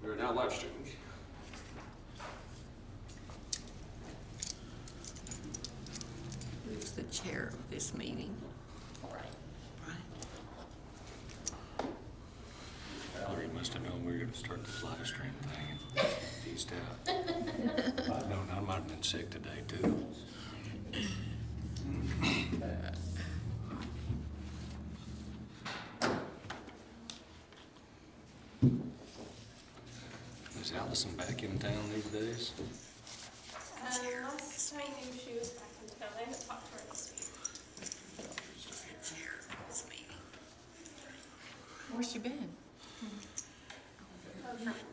We're now live streaming. Who's the chair of this meeting? Valerie must have known we were going to start this live stream thing and eased out. I've known I might have been sick today too. Is Allison back in town these days? Last time I knew she was back in town. I haven't talked to her this week. Chair of this meeting. Where's she been?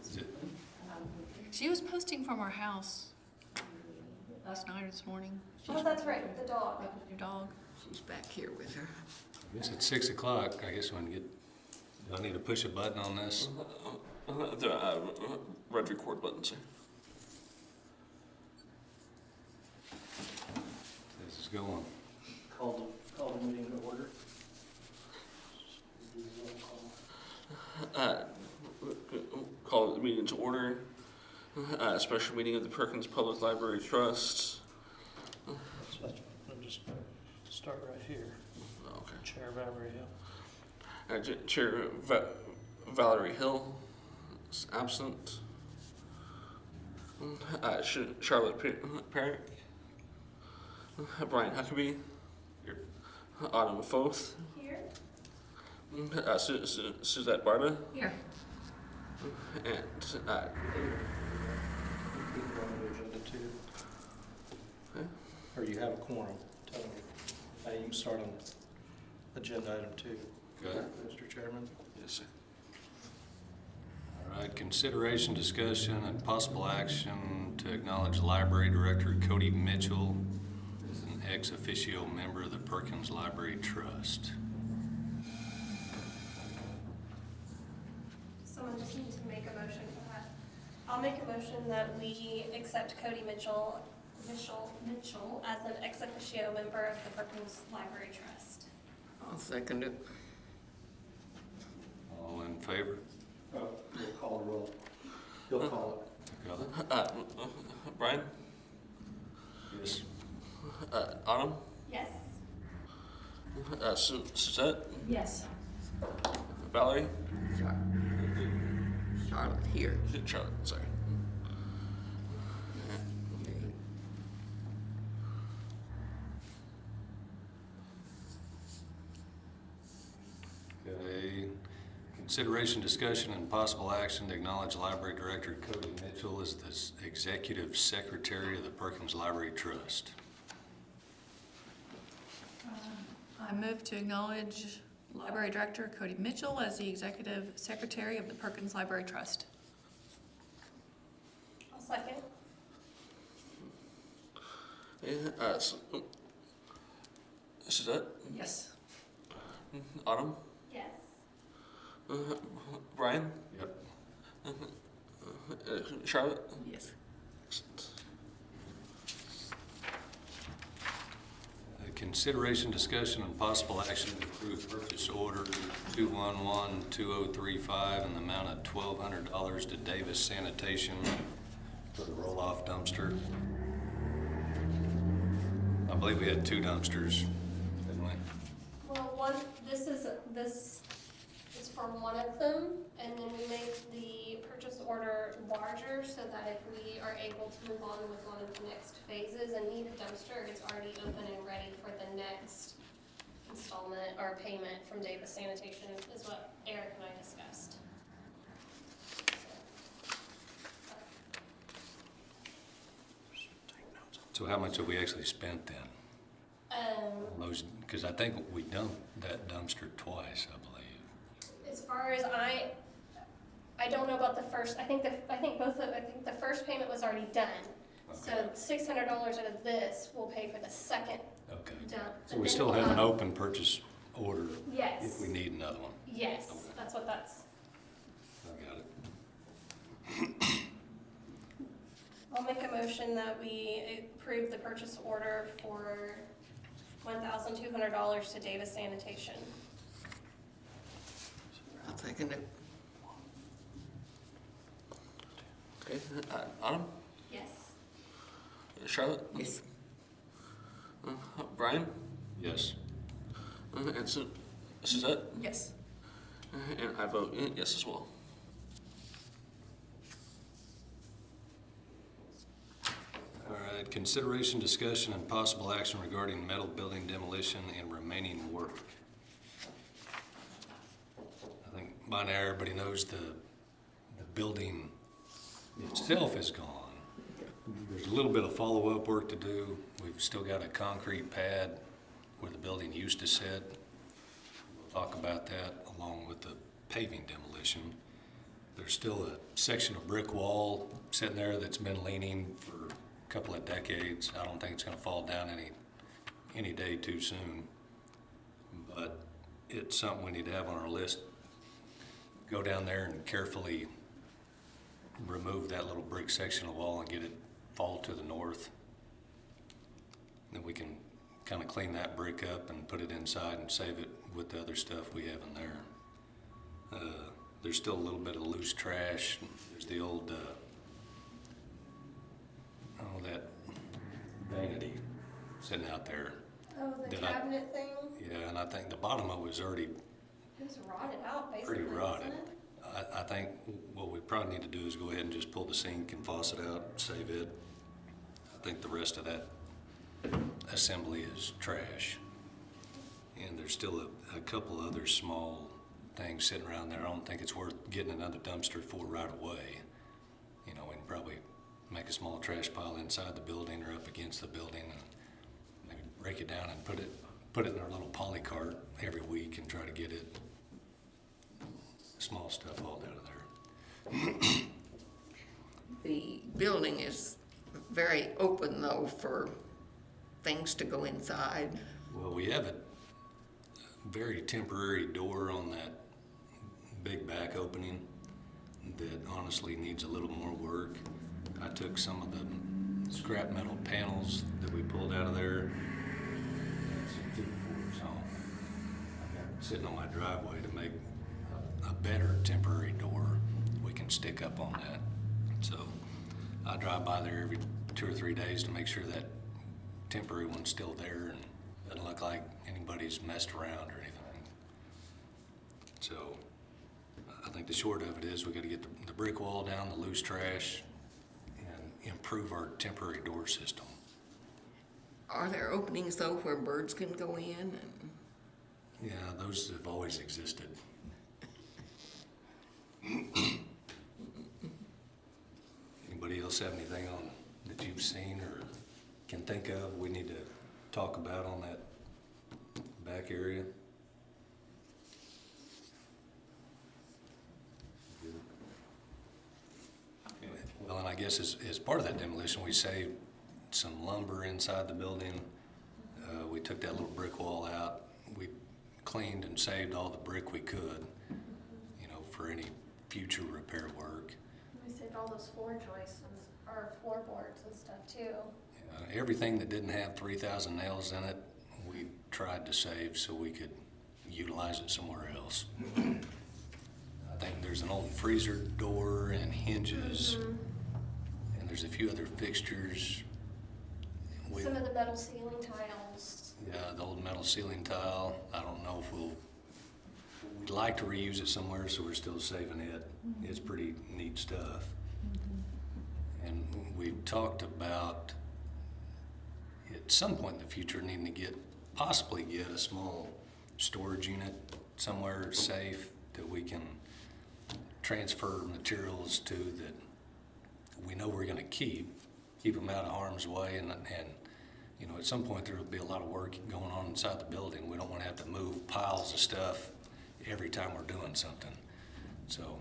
Is it, She was posting from her house last night or this morning. Oh, that's right, the dog. Your dog. She's back here with her. I guess it's 6 o'clock. I guess when do I need to push a button on this? The red record button, sir. This is going. Call the meeting to order. Call the meeting to order. Special meeting of the Perkins Public Library Trust. I'll just start right here. Okay. Chair Valerie Hill. Chair Valerie Hill is absent. Charlotte Perrick. Brian Huckabee. Here. Autumn Foth. Here? Suzette Barta. Here. And People on the agenda too. Okay. Or you have a quorum. Tell me. You can start on agenda item 2. Okay. Mr. Chairman. yes, sir. All right, consideration, discussion, and possible action to acknowledge Library Director Cody Mitchell as an ex officio member of the Perkins Library Trust. Someone just needs to make a motion for that. I'll make a motion that we accept Cody Mitchell as an ex officio member of the Perkins Library Trust. I'll second it. All in favor? You'll call the roll. You'll call Got it? Brian. Yes. Autumn. Yes. Suzette. Yes. Valerie. Charlotte here. Charlotte. Sorry. Okay. Consideration, discussion, and possible action to acknowledge Library Director Cody Mitchell as the Executive Secretary of the Perkins Library Trust. I move to acknowledge Library Director Cody Mitchell as the Executive Secretary of the Perkins Library Trust. I'll second. Suzette. Yes. Autumn. Yes. Brian. Yep. Charlotte. Yes. Excellent. Consideration, discussion, and possible action to approve purchase order 211-2035 in the amount of $1,200 to Davis Sanitation for the roll-off dumpster. I believe we had 2 dumpsters, didn't we? Well, this is for one of them, and then we make the purchase order larger so that if we are able to move on with one of the next phases and need a dumpster, it's already open and ready for the next installment or payment from Davis Sanitation, is what Eric and I discussed. So how much have we actually spent then? Because I think we dumped that dumpster twice, I believe. As far as I don't know about the first. I think the first payment was already done. Okay. So $600 out of this will pay for the second Okay. dump. So we still have an open purchase order Yes. if we need another one. Yes, Okay. that's what that's. I got it. I'll make a motion that we approve the purchase order for $1,200 to Davis Sanitation. I'll second it. Okay, Autumn? Yes. Charlotte? Yes. Brian? Yes. And Suzette? Yes. And I vote yes as well. All right, consideration, discussion, and possible action regarding metal building demolition and remaining work. I think by now everybody knows the building itself is gone. There's a little bit of follow-up work to do. We've still got a concrete pad where the building used to sit. We'll talk about that along with the paving demolition. There's still a section of brick wall sitting there that's been leaning for a couple of decades. I don't think it's gonna fall down any day too soon. But it's something we need to have on our list. Go down there and carefully remove that little brick section of wall and get it fall to the north. Then we can kind of clean that brick up and put it inside and save it with the other stuff we have in there. There's still a little bit of loose trash. There's the old, that vanity sitting out there. Oh, the Did cabinet thing? Yeah, and I think the bottom of it was already It was rotted out, basically, pretty rotted. wasn't it? I think what we probably need to do is go ahead and just pull the sink and faucet out, save it. I think the rest of that assembly is trash. And there's still a couple other small things sitting around there. I don't think it's worth getting another dumpster for right away. You know, we can probably make a small trash pile inside the building or up against the building and maybe break it down and put it in our little poly cart every week and try to get it small stuff hauled out of there. The building is very open though for things to go inside. Well, we have a very temporary door on that big back opening that honestly needs a little more work. I took some of the scrap metal panels that we pulled out of there. So I've got it sitting on my driveway to make a better temporary door we can stick up on that. So I drive by there every 2 or 3 days to make sure that temporary one's still there and doesn't look like anybody's messed around or anything. So I think the short of it is we got to get the brick wall down, the loose trash, and improve our temporary door system. Are there openings though where birds can go in? And Yeah, those have always existed. Anybody else have anything on that you've seen or can think of we need to talk about on that back area? Well, and I guess as part of that demolition, we saved some lumber inside the building. We took that little brick wall out. We cleaned and saved all the brick we could, you know, for any future repair work. We saved all those floor joists or floorboards and stuff too. Everything that didn't have 3,000 nails in it, we tried to save so we could utilize it somewhere else. I think there's an old freezer door and hinges, and there's a few other fixtures. Some of the metal ceiling tiles. Yeah, the old metal ceiling tile. I don't know if we'd like to reuse it somewhere, so we're still saving it. It's pretty neat stuff. And we've talked about at some point in the future needing to possibly get a small storage unit somewhere safe that we can transfer materials to that we know we're going to keep them out of harm's way, and you know, at some point there will be a lot of work going on inside the building. We don't want to have to move piles of stuff every time we're doing something. So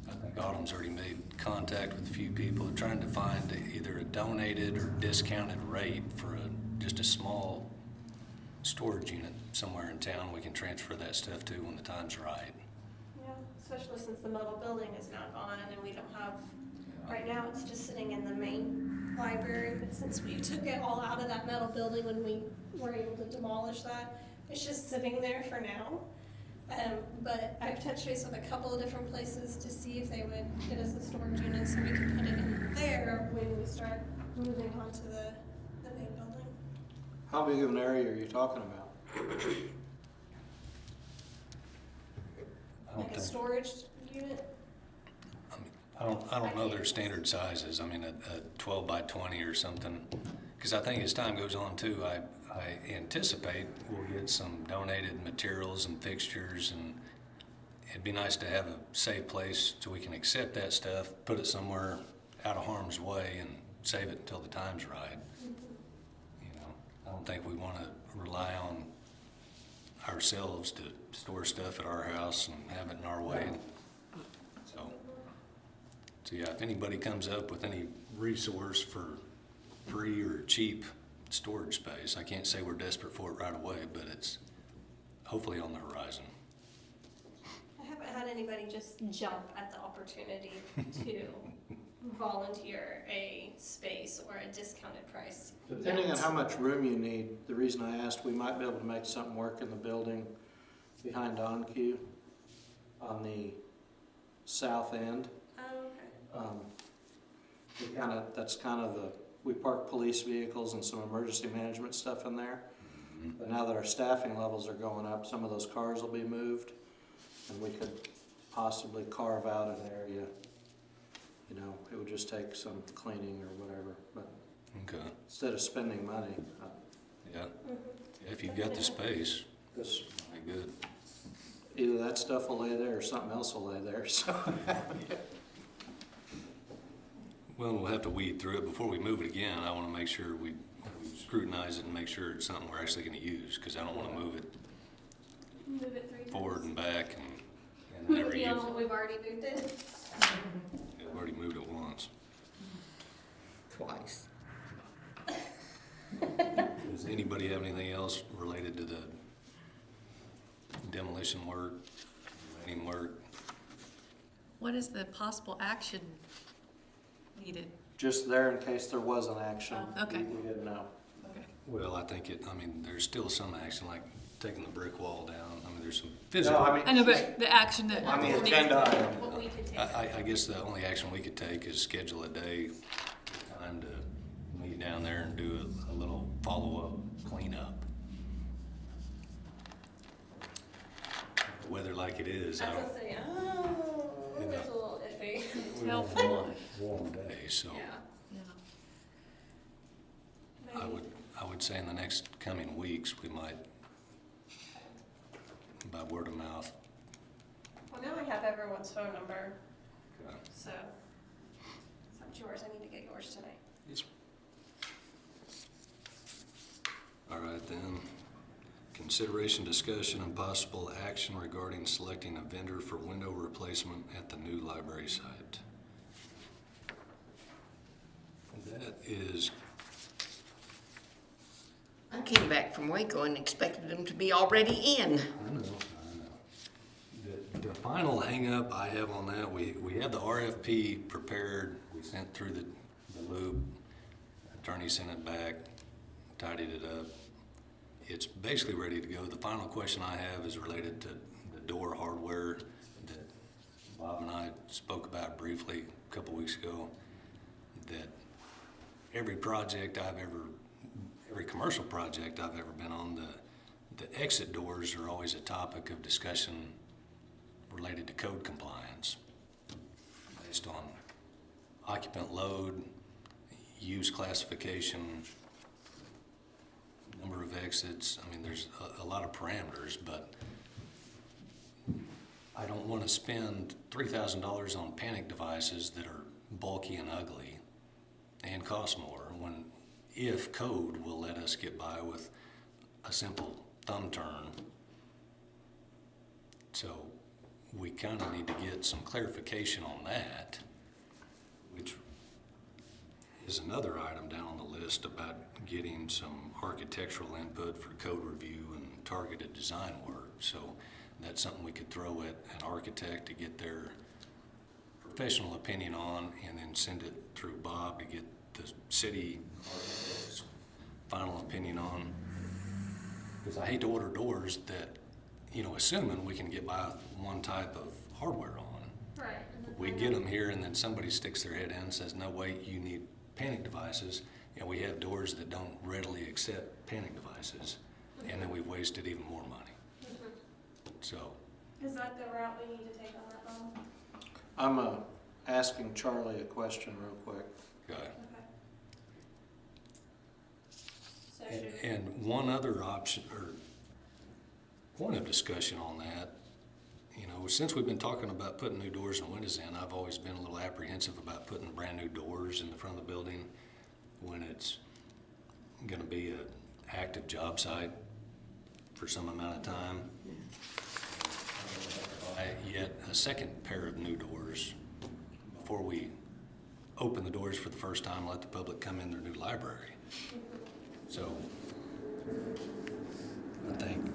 I think Autumn's already made contact with a few people trying to find either a donated or discounted rate for just a small storage unit somewhere in town we can transfer that stuff to when the time's right. Yeah, especially since the metal building is now gone and we don't have, right now it's just sitting in the main library, but since we took it all out of that metal building when we were able to demolish that, it's just sitting there for now. But I've touched base with a couple of different places to see if they would get us a storage unit so we can put it in there when we start moving on to the main building. How big of an area are you talking about? I don't Like a think, storage unit? I don't know their standard sizes. I mean, a 12 by 20 or something. Because I think as time goes on too, I anticipate we'll get some donated materials and fixtures, and it'd be nice to have a safe place so we can accept that stuff, put it somewhere out of harm's way, and save it until the time's right. You know, I don't think we want to rely on ourselves to store stuff at our house and have it in our way. So yeah, if anybody comes up with any resource for free or cheap storage space, I can't say we're desperate for it right away, but it's hopefully on the horizon. I haven't had anybody just jump at the opportunity to volunteer a space or a discounted price. Depending on yet. how much room you need, the reason I asked, we might be able to make something work in the building behind OnQ on the south end. Oh, okay. That's kind of we park police vehicles and some emergency management stuff in there. But now that our staffing levels are going up, some of those cars will be moved, and we could possibly carve out an area. You know, it would just take some cleaning or whatever, but Okay, instead of spending money, yeah. If you've got the space, this, that'd be good. either that stuff will lay there or something else will lay there, so. Well, we'll have to weed through it before we move it again. I want to make sure we scrutinize it and make sure it's something we're actually going to use, because I don't want to move it Move it 3 times. forward and back and Move never it use beyond it. what we've already moved it. We've already moved it once. Twice. Does anybody have anything else related to the demolition work, remaining work? What is the possible action needed? Just there in case there was an action. Oh, okay. We didn't know. Okay. Well, I think there's still some action, like taking the brick wall down. I mean, there's some No, physical. I know, but the action that. On the needs- agenda item. What we could take. I guess the only action we could take is schedule a day, time to meet down there and do a little follow-up cleanup. The weather like it is, I I was don't. gonna say, it's a little iffy. we Tell want a warm- Flush. Warm day, so Yeah. Yeah. I would say in the next coming weeks, we might, by word of mouth. Well, now I have everyone's phone number, uh, so it's yours. I need to get yours tonight. All right then. Consideration, discussion, and possible action regarding selecting a vendor for window replacement at the new library site. That is, I came back from Waco and expected them to be already in. I know. The final hang-up I have on that, we have the RFP prepared. We sent through the loop. Attorney sent it back, tidied it up. It's basically ready to go. The final question I have is related to the door hardware that Bob and I spoke about briefly a couple weeks ago. That every commercial project I've ever been on, the exit doors are always a topic of discussion related to code compliance based on occupant load, use classification, number of exits. I mean, there's a lot of parameters, but I don't want to spend $3,000 on panic devices that are bulky and ugly and cost more if code will let us get by with a simple thumb turn. So we kind of need to get some clarification on that, which is another item down on the list about getting some architectural input for code review and targeted design work. So that's something we could throw at an architect to get their professional opinion on, and then send it through Bob to get the city architect's final opinion on. Because I hate to order doors that, assuming we can get by with one type of hardware on. Right, and then we get them here and then somebody sticks their head in and says, no, wait, you need panic devices. And we have doors that don't readily accept panic devices. And then we've wasted even more money. So, Is that the route we need to take on that one? I'm asking Charlie a question real quick. okay. Okay. So should, And one other option, or point of discussion on that, you know, since we've been talking about putting new doors and windows in, I've always been a little apprehensive about putting brand new doors in the front of the building when it's gonna be an active job site for some amount of time. Yet a second pair of new doors before we open the doors for the first time, let the public come in their new library. So I think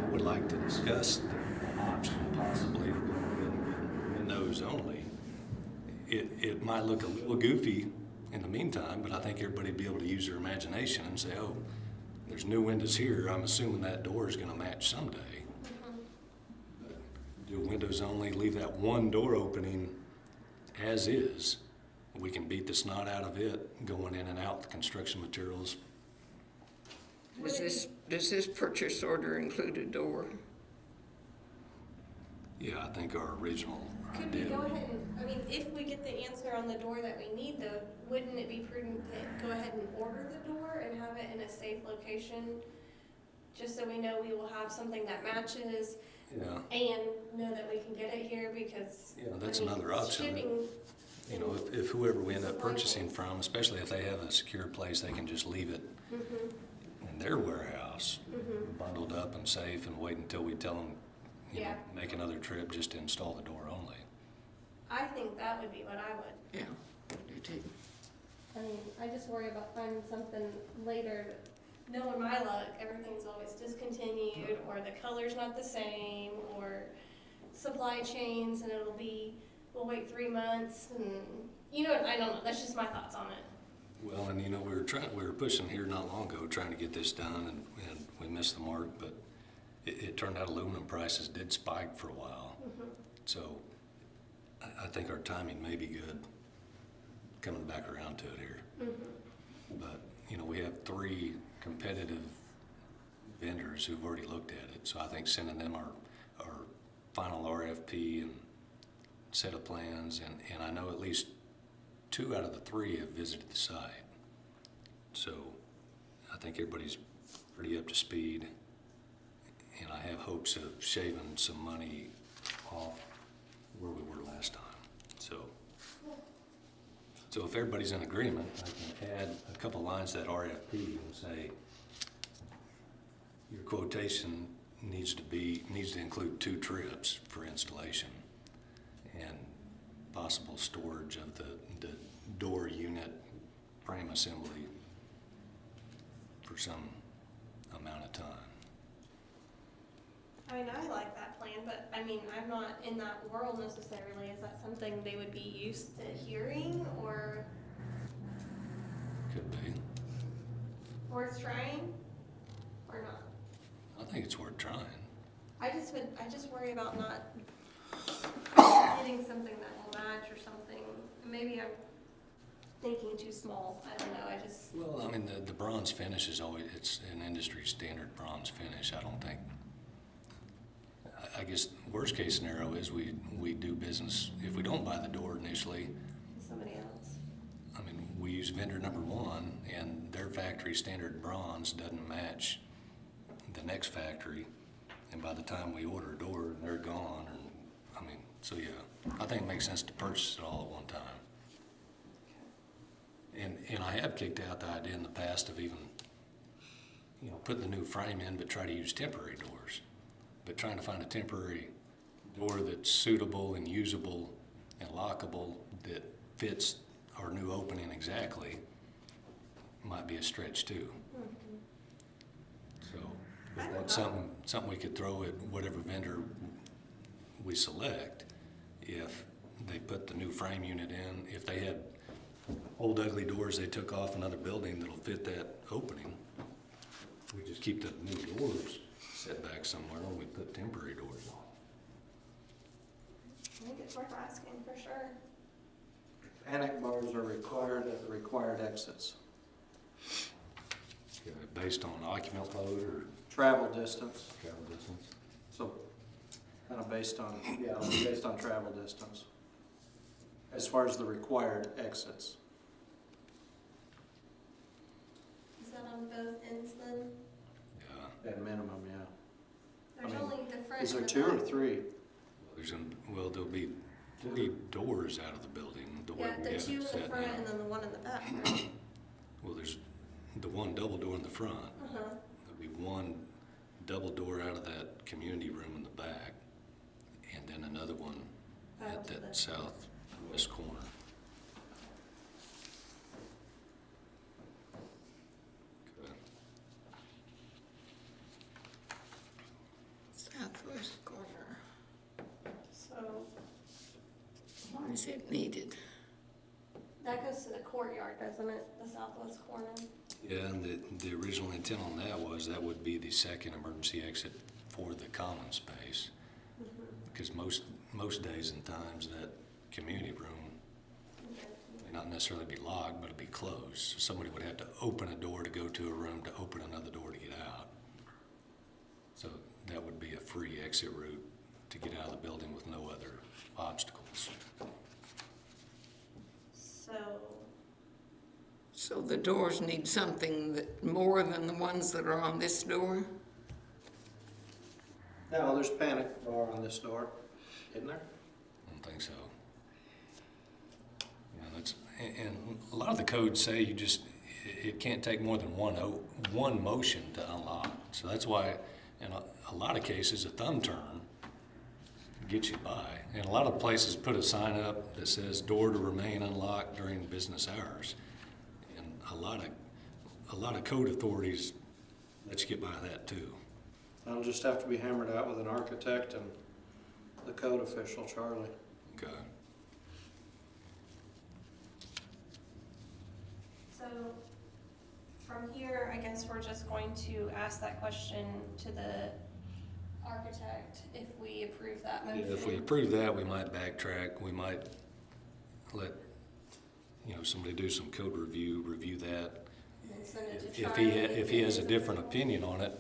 I would like to discuss the option possibly of going with windows only. It might look a little goofy in the meantime, but I think everybody'd be able to use their imagination and say, oh, there's new windows here. I'm assuming that door is gonna match someday. Do windows only, leave that one door opening as is. We can beat the snot out of it going in and out the construction materials. Does this purchase order include a door? Yeah, I think our original could we idea. go ahead and, I mean, if we get the answer on the door that we need though, wouldn't it be prudent to go ahead and order the door and have it in a safe location? Just so we know we will have something that matches Yeah, and know that we can get it here because. yeah, that's I mean, another option. Shipping, You know, if whoever we end up purchasing from, especially if they have a secure place, they can just leave it in their warehouse, bundled up and safe, and wait until we tell them, you know, Yeah. make another trip just to install the door only. I think that would be what I would. Yeah, I do too. I mean, I just worry about finding something later that, knowing my luck, everything's always discontinued, or the color's not the same, or supply chains, and it'll be, we'll wait 3 months, and, you know, I don't know, that's just my thoughts on it. Well, and you know, we were pushing here not long ago, trying to get this done, and we missed the mark, but it turned out aluminum prices did spike for a while. So I think our timing may be good coming back around to it here. But, you know, we have 3 competitive vendors who've already looked at it, so I think sending them our final RFP and set of plans, and I know at least 2 out of the 3 have visited the site. So I think everybody's pretty up to speed, and I have hopes of shaving some money off where we were last time. So if everybody's in agreement, I can add a couple lines to that RFP and say, your quotation needs to include 2 trips for installation and possible storage of the door unit frame assembly for some amount of time. I mean, I like that plan, but, I mean, I'm not in that world necessarily. Is that something they would be used to hearing, or Could be. worth trying, or not? I think it's worth trying. I just worry about not getting something that will match or something. Maybe I'm thinking too small, I don't know, Well, I mean, the bronze finish is always, it's an industry standard bronze finish. I don't think, I guess worst case scenario is we do business, if we don't buy the door initially, somebody else. I mean, we use vendor number 1 and their factory standard bronze doesn't match the next factory. And by the time we order a door, they're gone. And, I mean, so yeah, I think it makes sense to purchase it all at one time. And I have kicked out the idea in the past of even, you know, putting the new frame in, but try to use temporary doors. But trying to find a temporary door that's suitable and usable and lockable that fits our new opening exactly might be a stretch too. So, but that's something we could throw at whatever vendor we select. If they put the new frame unit in, if they had old ugly doors they took off another building that'll fit that opening, we just keep the new doors set back somewhere and we put temporary doors on. think it's worth asking for sure. Panic bars are required at the required exits. Based on occupant load or Travel distance, travel distance? so kind of based on travel distance. As far as the required exits. Is that on both ends then? Yeah. At minimum, yeah. There's I mean, only the front Is there and the two or back. three? There'll be 3 doors out of the building, the way Yeah, we the have two it in the set front now. and then the one in the back, right? Well, there's the one double door in the front. Uh-huh. There'll be one double door out of that community room in the back, and then another one Out at to the- that southwest corner. Okay. Southwest corner. So Why is it needed? that goes to the courtyard, doesn't it? The southwest corner? Yeah, and the original intent on that was that would be the second emergency exit for the common space. Because most days and times that community room may not necessarily be locked, but it'd be closed. So somebody would have to open a door to go to a room, to open another door to get out. So that would be a free exit route to get out of the building with no other obstacles. So the doors need something that, more than the ones that are on this door? No, there's panic bar on this door, isn't there? I don't think so. And a lot of the codes say it can't take more than one motion to unlock. So that's why, in a lot of cases, a thumb turn gets you by. And a lot of places put a sign up that says door to remain unlocked during business hours. And a lot of code authorities let you get by that too. That'll just have to be hammered out with an architect and the code official, Charlie. Okay. So from here, I guess we're just going to ask that question to the architect if we approve that motion. If we approve that, we might backtrack. We might let, somebody do some code review that. And then send it to If Charlie. if he has a different opinion on it,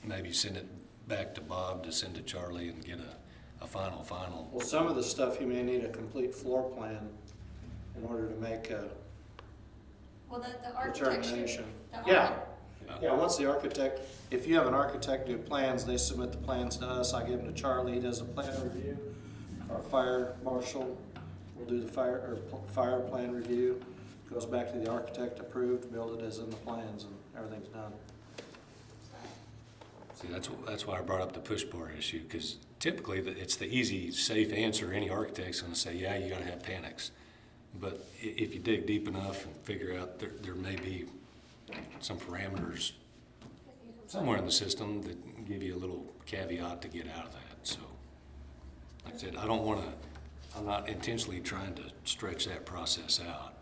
maybe send it back to Bob to send to Charlie and get a final. Well, some of the stuff you may need a complete floor plan in order to make a Well, the architecture. determination. the Yeah, archi- yeah, once the architect, if you have an architect do plans, they submit the plans to us, I give them to Charlie, he does a plan review. Our fire marshal will do the fire plan review, goes back to the architect approved, build it as in the plans, and everything's done. See, that's why I brought up the push bar issue, because typically it's the easy, safe answer. Any architect's gonna say, yeah, you gotta have panics. But if you dig deep enough and figure out there may be some parameters somewhere in the system that give you a little caveat to get out of that. So, like I said, I'm not intentionally trying to stretch that process out,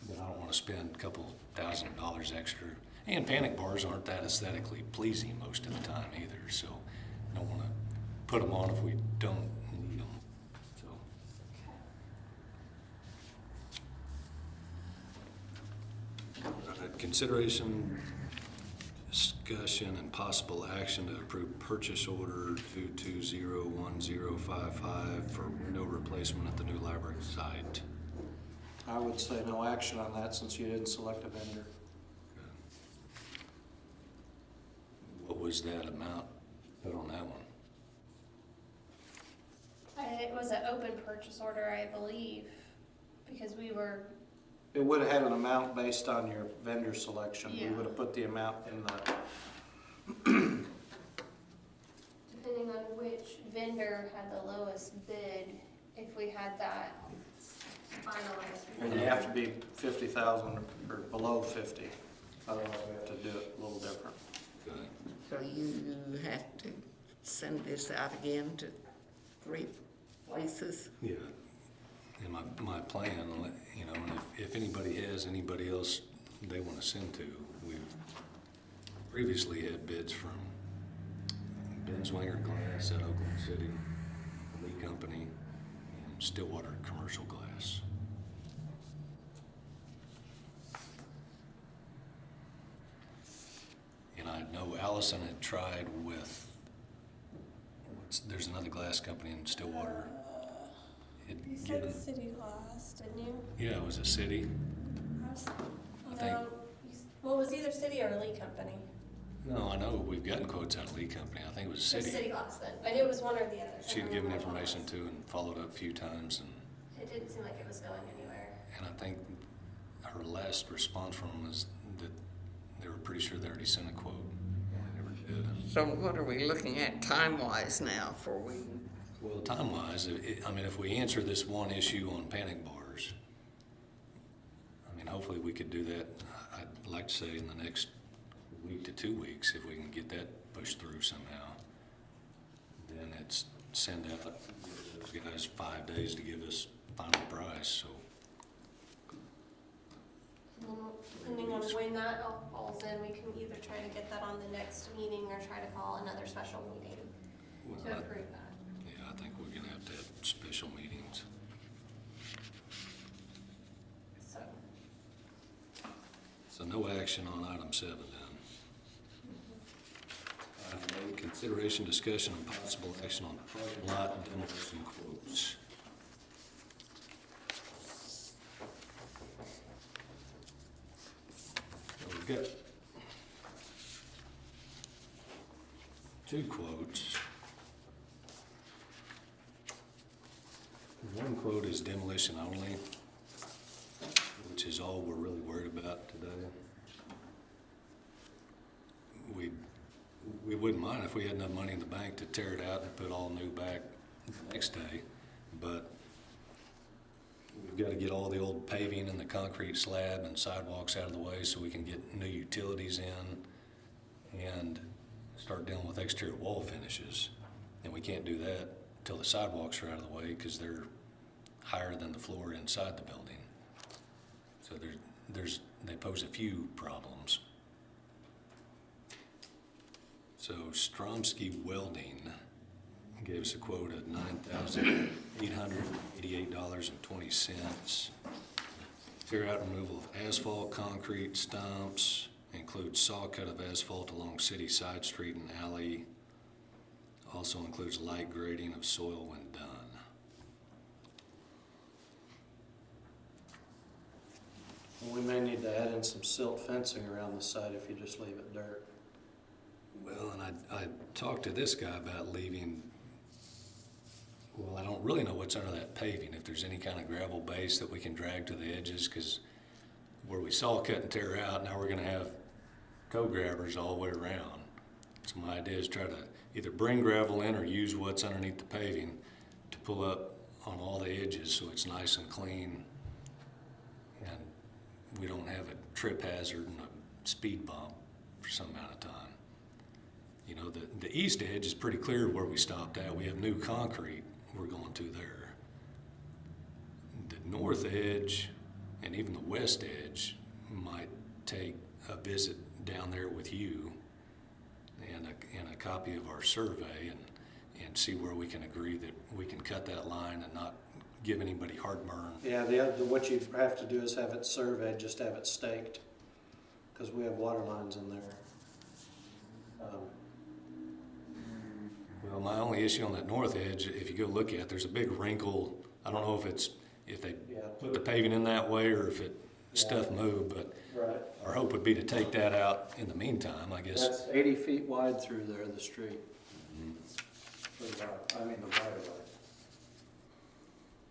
but I don't want to spend a couple $1,000 extra. And panic bars aren't that aesthetically pleasing most of the time either, so I don't want to put them on if we don't need them. So. Consideration, discussion, and possible action to approve purchase order 2201055 for window replacement at the new library site. I would say no action on that since you didn't select a vendor. What was that amount put on that one? It was an open purchase order, I believe, because we were, It would have had an amount based on your vendor selection. We Yeah. would have put the amount in the, depending on which vendor had the lowest bid, if we had that finalized. and you have to be 50,000 or below 50. Otherwise, we have to do it a little different. Good. So you have to send this out again to 3 places? Yeah. And my plan, and if anybody has anybody else they want to send to, we've previously had bids from Ben Zwinger Glass at Oklahoma City, the Lee Company, Stillwater commercial glass. And I know Allison had tried with, there's another glass company in Stillwater. Had You said given- city glass, didn't you? Yeah, it was a city. I think- Well, it was either city or Lee Company. No, I know we've gotten quotes out of Lee Company. I think it was It was city. city glass then. I knew it was one or the other. She'd given information to and followed up a few times, and It didn't seem like it was going anywhere. I think her last response from them was that they were pretty sure they already sent a quote. They never did. So what are we looking at time-wise now for we? Well, time-wise, I mean, if we answer this one issue on panic bars, I mean, hopefully we could do that, I'd like to say in the next week to 2 weeks, if we can get that pushed through somehow. Then it's send out those guys 5 days to give us final price, so. And then depending on when that all falls in, we can either try to get that on the next meeting or try to call another special meeting well, to approve that. Yeah, I think we're gonna have to have special meetings. So, So no action on item 7 then. Item 8, consideration, discussion, and possible action on parking lot and demolition quotes. So we've got 2 quotes. One quote is demolition only, which is all we're really worried about today. We wouldn't mind if we had enough money in the bank to tear it out and put all new back the next day, but we've got to get all the old paving and the concrete slab and sidewalks out of the way so we can get new utilities in and start dealing with exterior wall finishes. And we can't do that until the sidewalks are out of the way because they're higher than the floor inside the building. So they pose a few problems. So Stromsky Welding gave us a quote of $9,888.20. Tear out removal of asphalt, concrete, stumps, includes saw cut of asphalt along city side street and alley. Also includes light grading of soil when done. We may need to add in some silt fencing around the site if you just leave it dirt. Well, and I talked to this guy about leaving, well, I don't really know what's under that paving, if there's any kind of gravel base that we can drag to the edges, because where we saw cut and tear out, now we're gonna have toe grabbers all the way around. So my idea is try to either bring gravel in or use what's underneath the paving to pull up on all the edges so it's nice and clean and we don't have a trip hazard and a speed bump for some amount of time. You know, the east edge is pretty clear where we stopped at. We have new concrete we're going to there. The north edge and even the west edge might take a visit down there with you and a copy of our survey and see where we can agree that we can cut that line and not give anybody heartburn. Yeah, what you have to do is have it surveyed, just have it staked, because we have water lines in there. Well, my only issue on that north edge, if you go look at it, there's a big wrinkle. I don't know if they Yeah. put the paving in that way or if stuff moved, but Right. our hope would be to take that out in the meantime, I guess. That's 80 feet wide through there, the street. The right of way.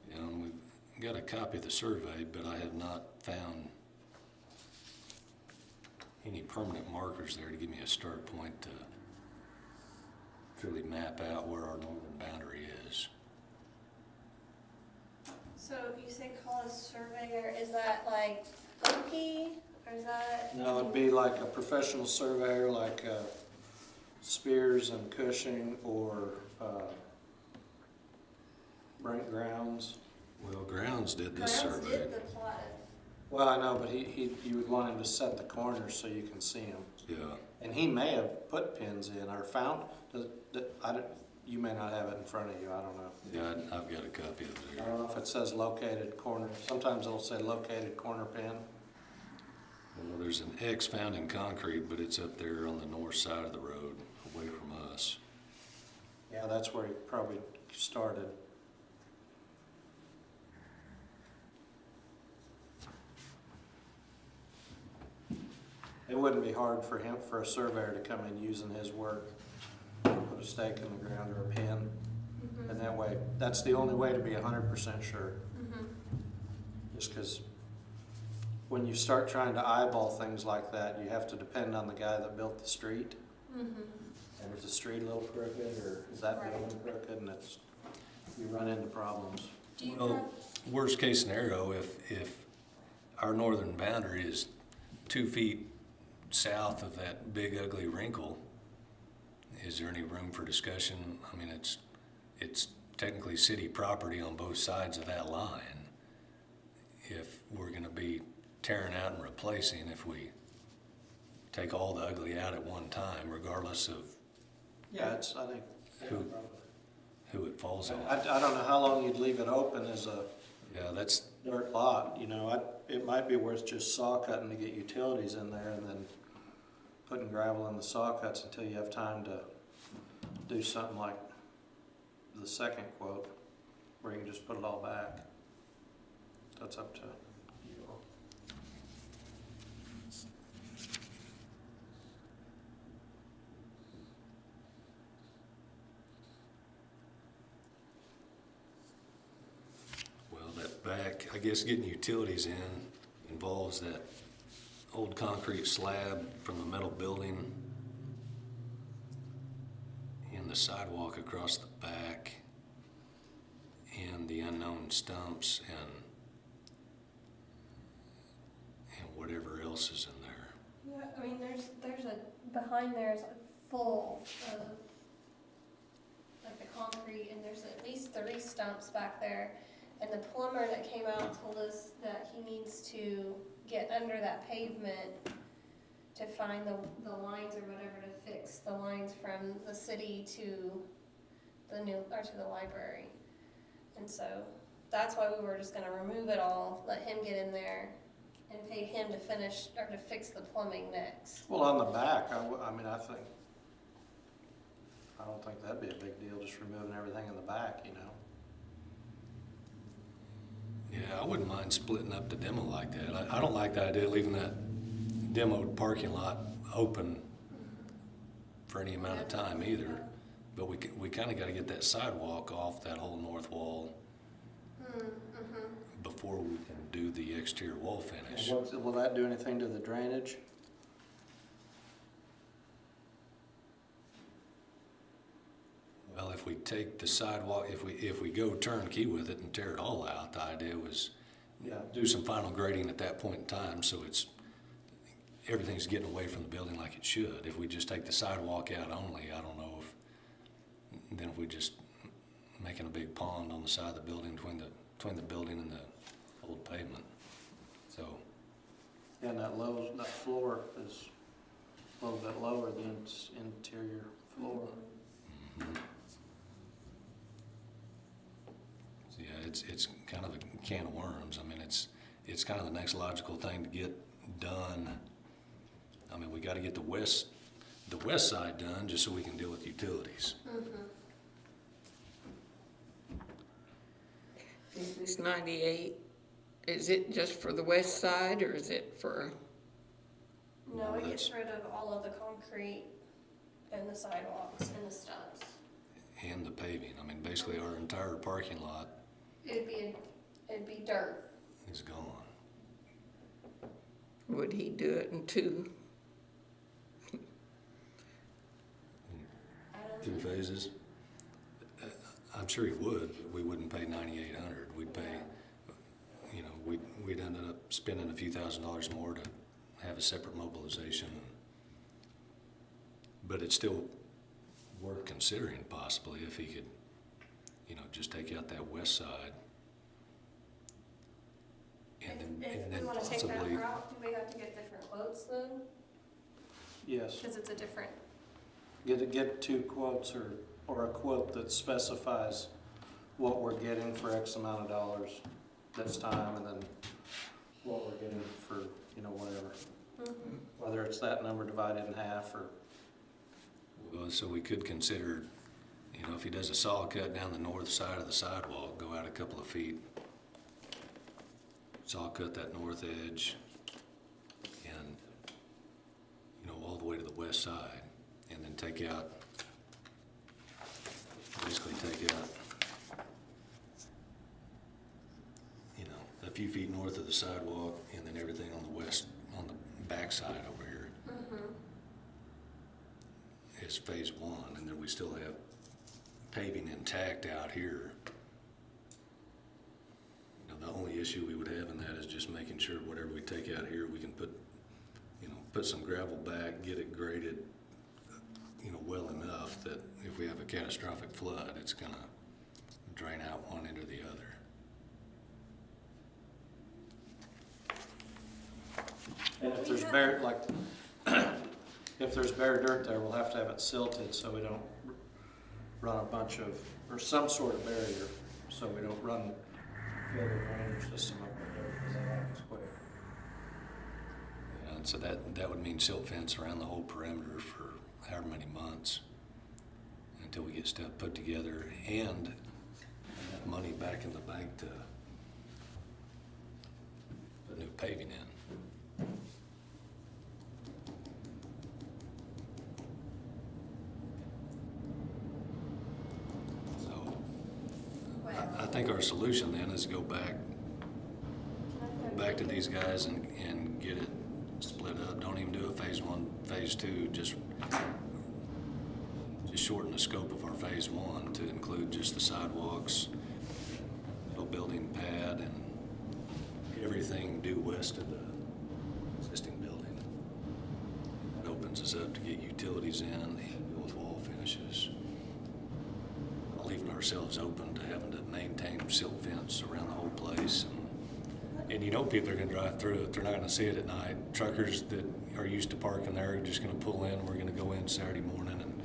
You know, and we've got a copy of the survey, but I have not found any permanent markers there to give me a start point to truly map out where our northern boundary is. So you say call a surveyor, is that like Bunky, or is that? No, it'd be like a professional surveyor, like Spears and Cushing, or Brent Grounds. Well, Grounds did this Grounds survey. did the plot of, Well, I know, but you would want him to set the corners so you can see him. Yeah. And he may have put pins in or found, you may not have it in front of you, I don't know. Yeah, I've got a copy of it I here. don't know if it says located corner, sometimes it'll say located corner pin. Well, there's an X found in concrete, but it's up there on the north side of the road, away from us. Yeah, that's where he probably started. It wouldn't be hard for him, for a surveyor to come in using his work, put a stake in the ground or a pin. And that way, that's the only way to be 100% sure. Just because when you start trying to eyeball things like that, you have to depend on the guy that built the street. And is the street a little crooked, or is that Right. building crooked, and it's, you run into problems. Do you Well, have, worst case scenario, if our northern boundary is 2 feet south of that big ugly wrinkle, is there any room for discussion? I mean, it's technically city property on both sides of that line. If we're gonna be tearing out and replacing, if we take all the ugly out at one time, regardless of Yeah, it's, I think, who it falls on. I don't know how long you'd leave it open as a Yeah, that's, dirt lot, you know, it might be worth just saw cutting to get utilities in there and then putting gravel in the saw cuts until you have time to do something like the second quote, where you can just put it all back. That's up to you all. well, that back, I guess getting utilities in involves that old concrete slab from the metal building and the sidewalk across the back and the unknown stumps and whatever else is in there. yeah, I mean, there's a, behind there is full of, like the concrete, and there's at least 3 stumps back there. And the plumber that came out told us that he needs to get under that pavement to find the lines or whatever to fix the lines from the city to the new, or to the library. And so that's why we were just gonna remove it all, let him get in there and pay him to finish, or to fix the plumbing next. Well, on the back, I don't think that'd be a big deal, just removing everything in the back, you know? Yeah, I wouldn't mind splitting up the demo like that. I don't like the idea of leaving that demoed parking lot open for any amount of time either. But we kind of got to get that sidewalk off that whole north wall before we can do the exterior wall finish. Will that do anything to the drainage? Well, if we take the sidewalk, if we go turnkey with it and tear it all out, the idea was Yeah. do some final grading at that point in time, so everything's getting away from the building like it should. If we just take the sidewalk out only, I don't know if we just making a big pond on the side of the building between the building and the old pavement. So, And that floor is a little bit lower than its interior floor. so yeah, it's kind of a can of worms. I mean, it's kind of the next logical thing to get done. I mean, we got to get the west side done just so we can deal with utilities. Is this 98, is it just for the west side, or is it for, No, it That's- gets rid of all of the concrete and the sidewalks and the stumps. And the paving. I mean, basically our entire parking lot It'd be dirt. is gone. would he do it in 2? I don't 2 phases. I'm sure he would, but we wouldn't pay $9,800. We'd pay, we'd end up spending a few $1,000s more to have a separate mobilization. But it's still worth considering possibly if he could, just take out that west side. And If then we wanna take that possibly, route, do we have to get different quotes then? Yes, Because it's a different, get 2 quotes or or a quote that specifies what we're getting for X amount of dollars this time, and then what we're getting for, whatever. Whether it's that number divided in half or, Well, so we could consider, if he does a saw cut down the north side of the sidewalk, go out a couple of feet, saw cut that north edge, and, all the way to the west side, and then basically take out, a few feet north of the sidewalk, and then everything on the west, on the back side over here is phase one, and then we still have paving intact out here. The only issue we would have in that is just making sure whatever we take out here, we can put some gravel back, get it graded, well enough that if we have a catastrophic flood, it's gonna drain out one end or the other. and if there's bare, if there's bare dirt there, we'll have to have it silted so we don't run a bunch of, or some sort of barrier, so we don't run fill the drainage system up with dirt, because that happens quick. And so that would mean silt fence around the whole perimeter for however many months until we get stuff put together and have money back in the bank to put new paving in. So I think our solution then is go back to these guys and get it split up. Don't even do a phase one, phase two, just shorten the scope of our phase one to include just the sidewalks, middle building pad, and everything due west of the existing building. It opens us up to get utilities in and build wall finishes. Leaving ourselves open to having to maintain silt fence around the whole place. And people are gonna drive through it, they're not gonna see it at night. Truckers that are used to parking there are just gonna pull in, we're gonna go in Saturday morning, and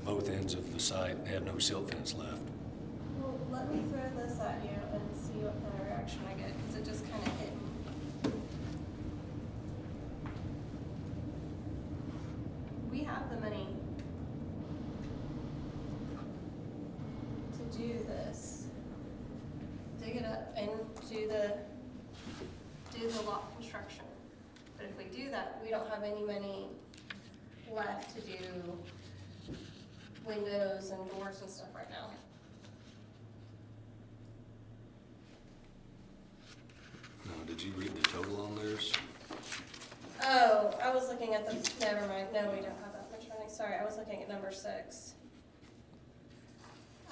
both ends of the site have no silt fence left. Well, let me throw this at you and see what kind of reaction I get, because it just kind of hit me. We have the money to do this. Dig it up and do the lot construction. But if we do that, we don't have any money left to do windows and doors and stuff right now. Now, did you read the total on theirs? Oh, I was looking at the, never mind, no, we don't have that much money, sorry, I was looking at number 6.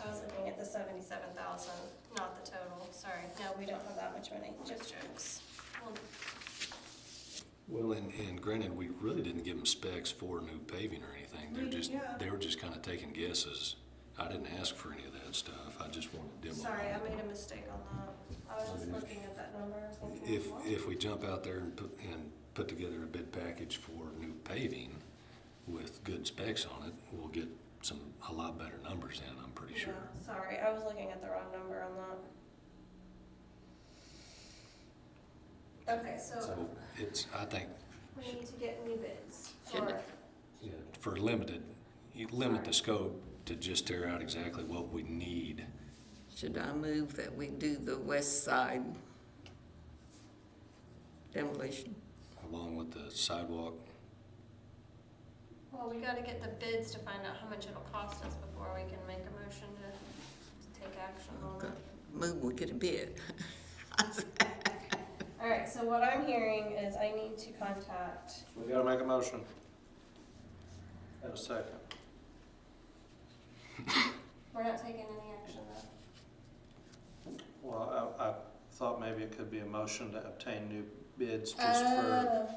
I was looking at the 77,000, not the total, sorry, no, we don't have that much money, just jokes. Well, and granted, we really didn't give them specs for new paving or anything. They were just kind of taking guesses. I didn't ask for any of that stuff. I just wanted demo. Sorry, I made a mistake on that, I was just looking at that number, thinking, what? If we jump out there and put together a bid package for new paving with good specs on it, we'll get a lot better numbers in, I'm pretty sure. Yeah, sorry, I was looking at the wrong number on that. Okay, So I think we need to get new bids Should- for, for you limit the scope to just tear out exactly what we need. Should I move that we do the west side demolition? Along with the sidewalk. well, we gotta get the bids to find out how much it'll cost us before we can make a motion to take action on Okay. it. Move, we'll get a bid. Alright, so what I'm hearing is I need to contact, We gotta make a motion. Have a second. we're not taking any action though. Well, I thought maybe it could be a motion to obtain new bids just for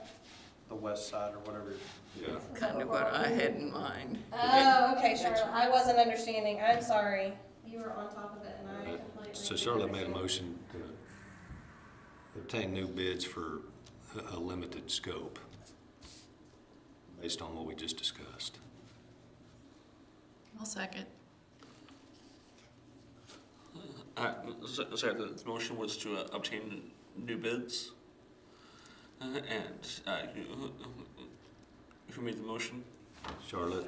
the west side or whatever. Yeah. Kind of what I had in mind. Oh, okay, Charlotte, I wasn't understanding, I'm sorry. You were on top of it and I completely. So Charlotte made a motion to obtain new bids for a limited scope based on what we just discussed. I'll second. Sorry, the motion was to obtain new bids. Who made the motion? Charlotte?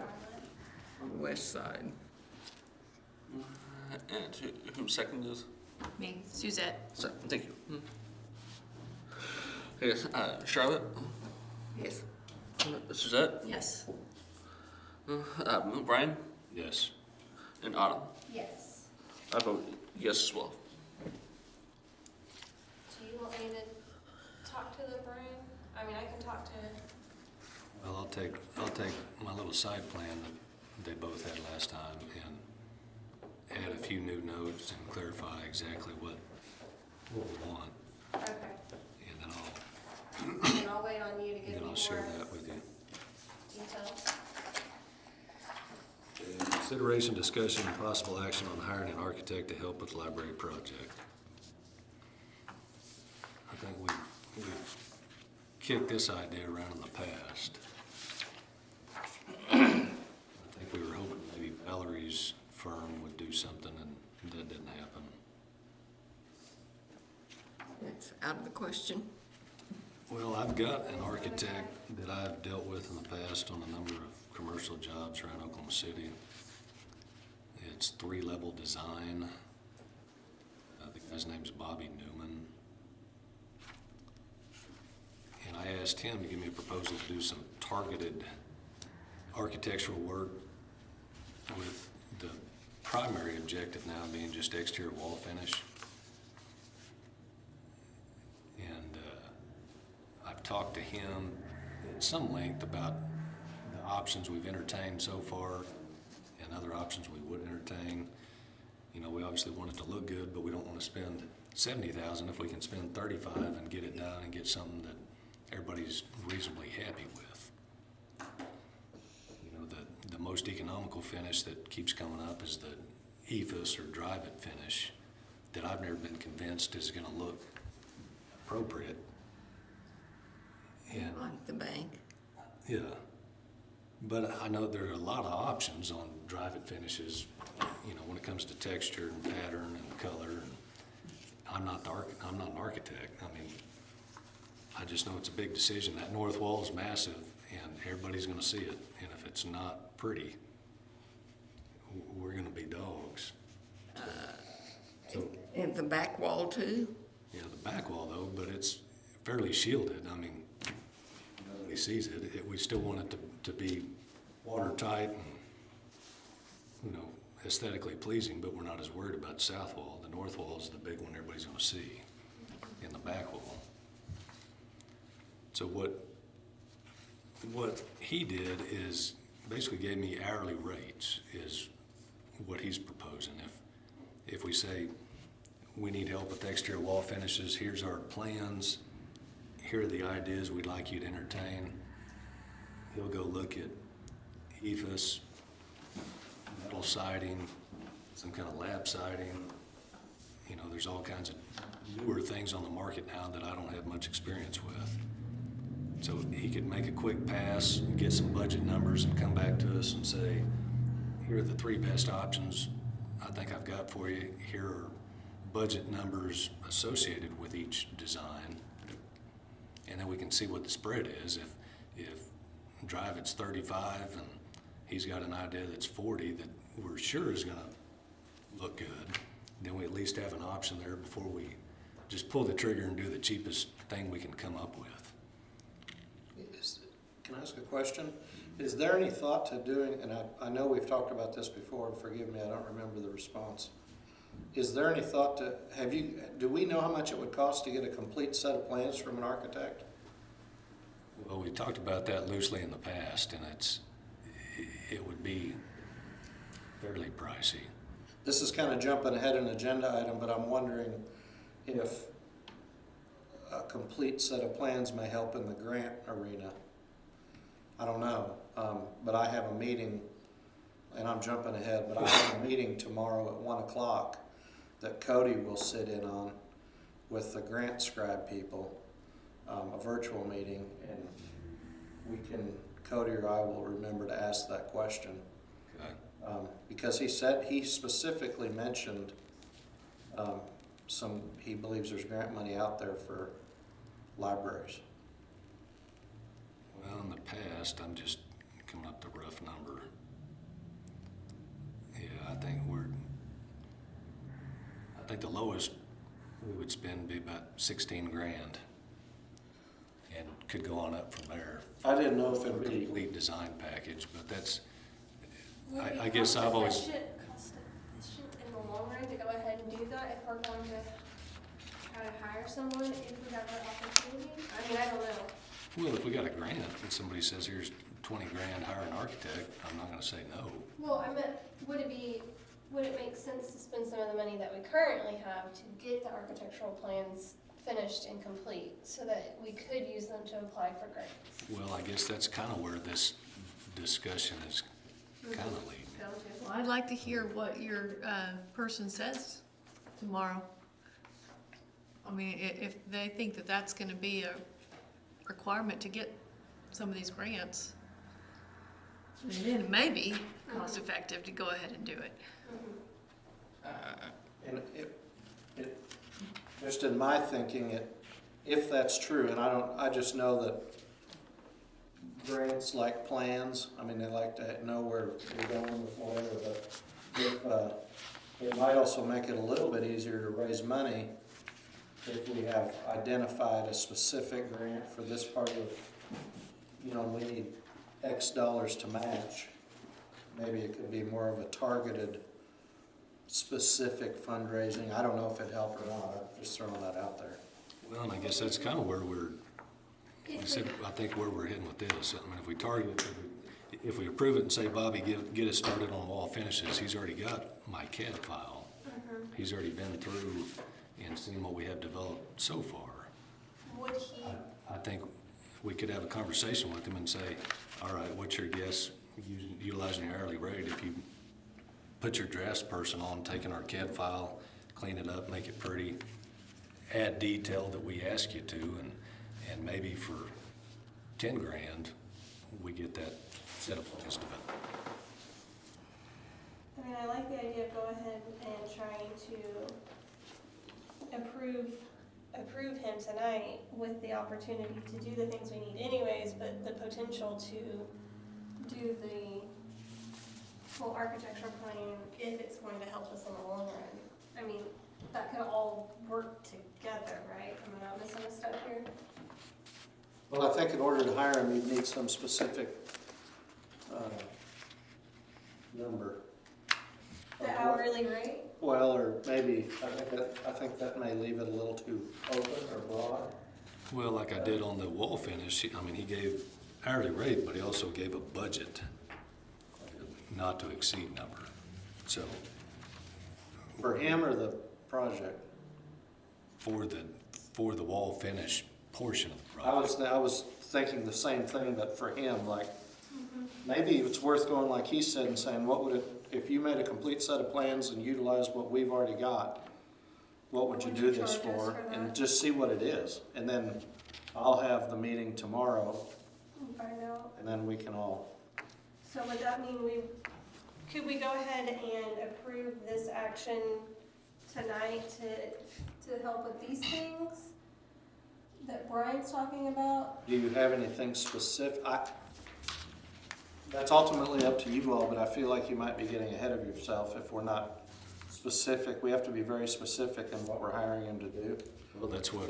On the west side. And who seconded? Me, Suzette. So, thank you. Yes, Charlotte, Yes. Suzette, Yes. Brian, Yes. and Autumn. Yes. I vote yes as well. Do you want me to talk to the Brian? I mean, I can talk to, Well, I'll take my little site plan that they both had last time and add a few new notes and clarify exactly what we want. okay. And then And I'll wait on you to give me I'll share more that with you. details. Consideration, discussion, and possible action on hiring an architect to help with library project. I think we've kicked this idea around in the past. I think we were hoping maybe Valerie's firm would do something, and that didn't happen. It's out of the question. Well, I've got an architect that I've dealt with in the past on a number of commercial jobs around Oklahoma City. It's 3-level design. The guy's name's Bobby Newman. And I asked him to give me a proposal to do some targeted architectural work with the primary objective now being just exterior wall finish. And I've talked to him at some length about the options we've entertained so far and other options we would entertain. You know, we obviously want it to look good, but we don't want to spend $70,000 if we can spend $35 and get it done and get something that everybody's reasonably happy with. You know, the most economical finish that keeps coming up is the ephes or drive-it finish that I've never been convinced is going to look appropriate. And Like the bank. yeah, but I know there are a lot of options on drive-it finishes, you know, when it comes to texture and pattern and color. And I'm not an architect. I mean, I just know it's a big decision. That north wall is massive, and everybody's going to see it. And if it's not pretty, we're going to be dogs. So, And the back wall too? yeah, the back wall though, but it's fairly shielded. I mean, nobody sees it. We still want it to be watertight and, you know, aesthetically pleasing, but we're not as worried about the south wall. The north wall is the big one everybody's going to see, in the back wall. So what he did is basically gave me hourly rates is what he's proposing. If we say we need help with exterior wall finishes, here's our plans, here are the ideas we'd like you to entertain. He'll go look at ephes, metal siding, some kind of lap siding. You know, there's all kinds of newer things on the market now that I don't have much experience with. So he could make a quick pass, get some budget numbers, and come back to us and say, here are the 3 best options I think I've got for you. Here are budget numbers associated with each design. And then we can see what the spread is. If drive it's 35 and he's got an idea that's 40 that we're sure is gonna look good, then we at least have an option there before we just pull the trigger and do the cheapest thing we can come up with. Can I ask a question? Is there any thought to doing, and I know we've talked about this before, and forgive me, I don't remember the response. Is there any thought to, do we know how much it would cost to get a complete set of plans from an architect? Well, we talked about that loosely in the past, and it would be fairly pricey. This is kind of jumping ahead an agenda item, but I'm wondering if a complete set of plans may help in the grant arena. I don't know, but I have a meeting, and I'm jumping ahead, but I have a meeting tomorrow at 1 o'clock that Cody will sit in on with the grant scribe people, a virtual meeting, and Cody or I will remember to ask that question. Okay. Because he specifically mentioned he believes there's grant money out there for libraries. Well, in the past, I'm just coming up with a rough number. Yeah, I think the lowest we would spend would be about 16 grand. And could go on up from there. I didn't know if it'd be, Complete design package, but that's, Would it be I guess I've always, cost efficient in the long run to go ahead and do that if we're going to try to hire someone if we have the opportunity? I mean, I don't know. well, if we got a grant and somebody says, here's 20 grand, hire an architect, I'm not gonna say no. Well, I meant, would it make sense to spend some of the money that we currently have to get the architectural plans finished and complete so that we could use them to apply for grants? Well, I guess that's kind of where this discussion is kind of leading. Go to. Well, I'd like to hear what your person says tomorrow. I mean, if they think that that's gonna be a requirement to get some of these grants, then it may be cost effective to go ahead and do it. and just in my thinking, if that's true, and I just know that grants like plans, I mean, they like to know where we're going with whatever, but it might also make it a little bit easier to raise money if we have identified a specific grant for this part of, we need X dollars to match. Maybe it could be more of a targeted, specific fundraising. I don't know if it'd help or not. I'm just throwing that out there. Well, and I guess that's kind of where I think where we're heading with this. I mean, if we target it, if we approve it and say, Bobby, get us started on wall finishes, he's already got my CAD file. He's already been through and seen what we have developed so far. Would he, I think we could have a conversation with him and say, all right, what's your guess utilizing your hourly rate if you put your drafts person on, taking our CAD file, clean it up, make it pretty, add detail that we ask you to, and maybe for 10 grand, we get that set of plans developed. I mean, I like the idea of go ahead and trying to approve him tonight with the opportunity to do the things we need anyways, but the potential to do the full architecture plan if it's going to help us in the long run. I mean, that could all work together, right? Am I not missing a step here? Well, I think in order to hire him, you'd need some specific number. The hourly rate? Well, or maybe, I think that may leave it a little too open or broad. Well, like I did on the wall finish, I mean, he gave hourly rate, but he also gave a budget, not to exceed number. So For him or the project? for the wall finish portion of the project. I was thinking the same thing, but for him, like, maybe it's worth going like he said and saying, what would it, if you made a complete set of plans and utilized what we've already got, what would you do this charge us for? for And that? just see what it is. And then I'll have the meeting tomorrow, Find out. and then we can all, So would that mean could we go ahead and approve this action tonight to help with these things that Brian's talking about? do you have anything specific? That's ultimately up to you all, but I feel like you might be getting ahead of yourself if we're not specific. We have to be very specific in what we're hiring him to do. Well, that's what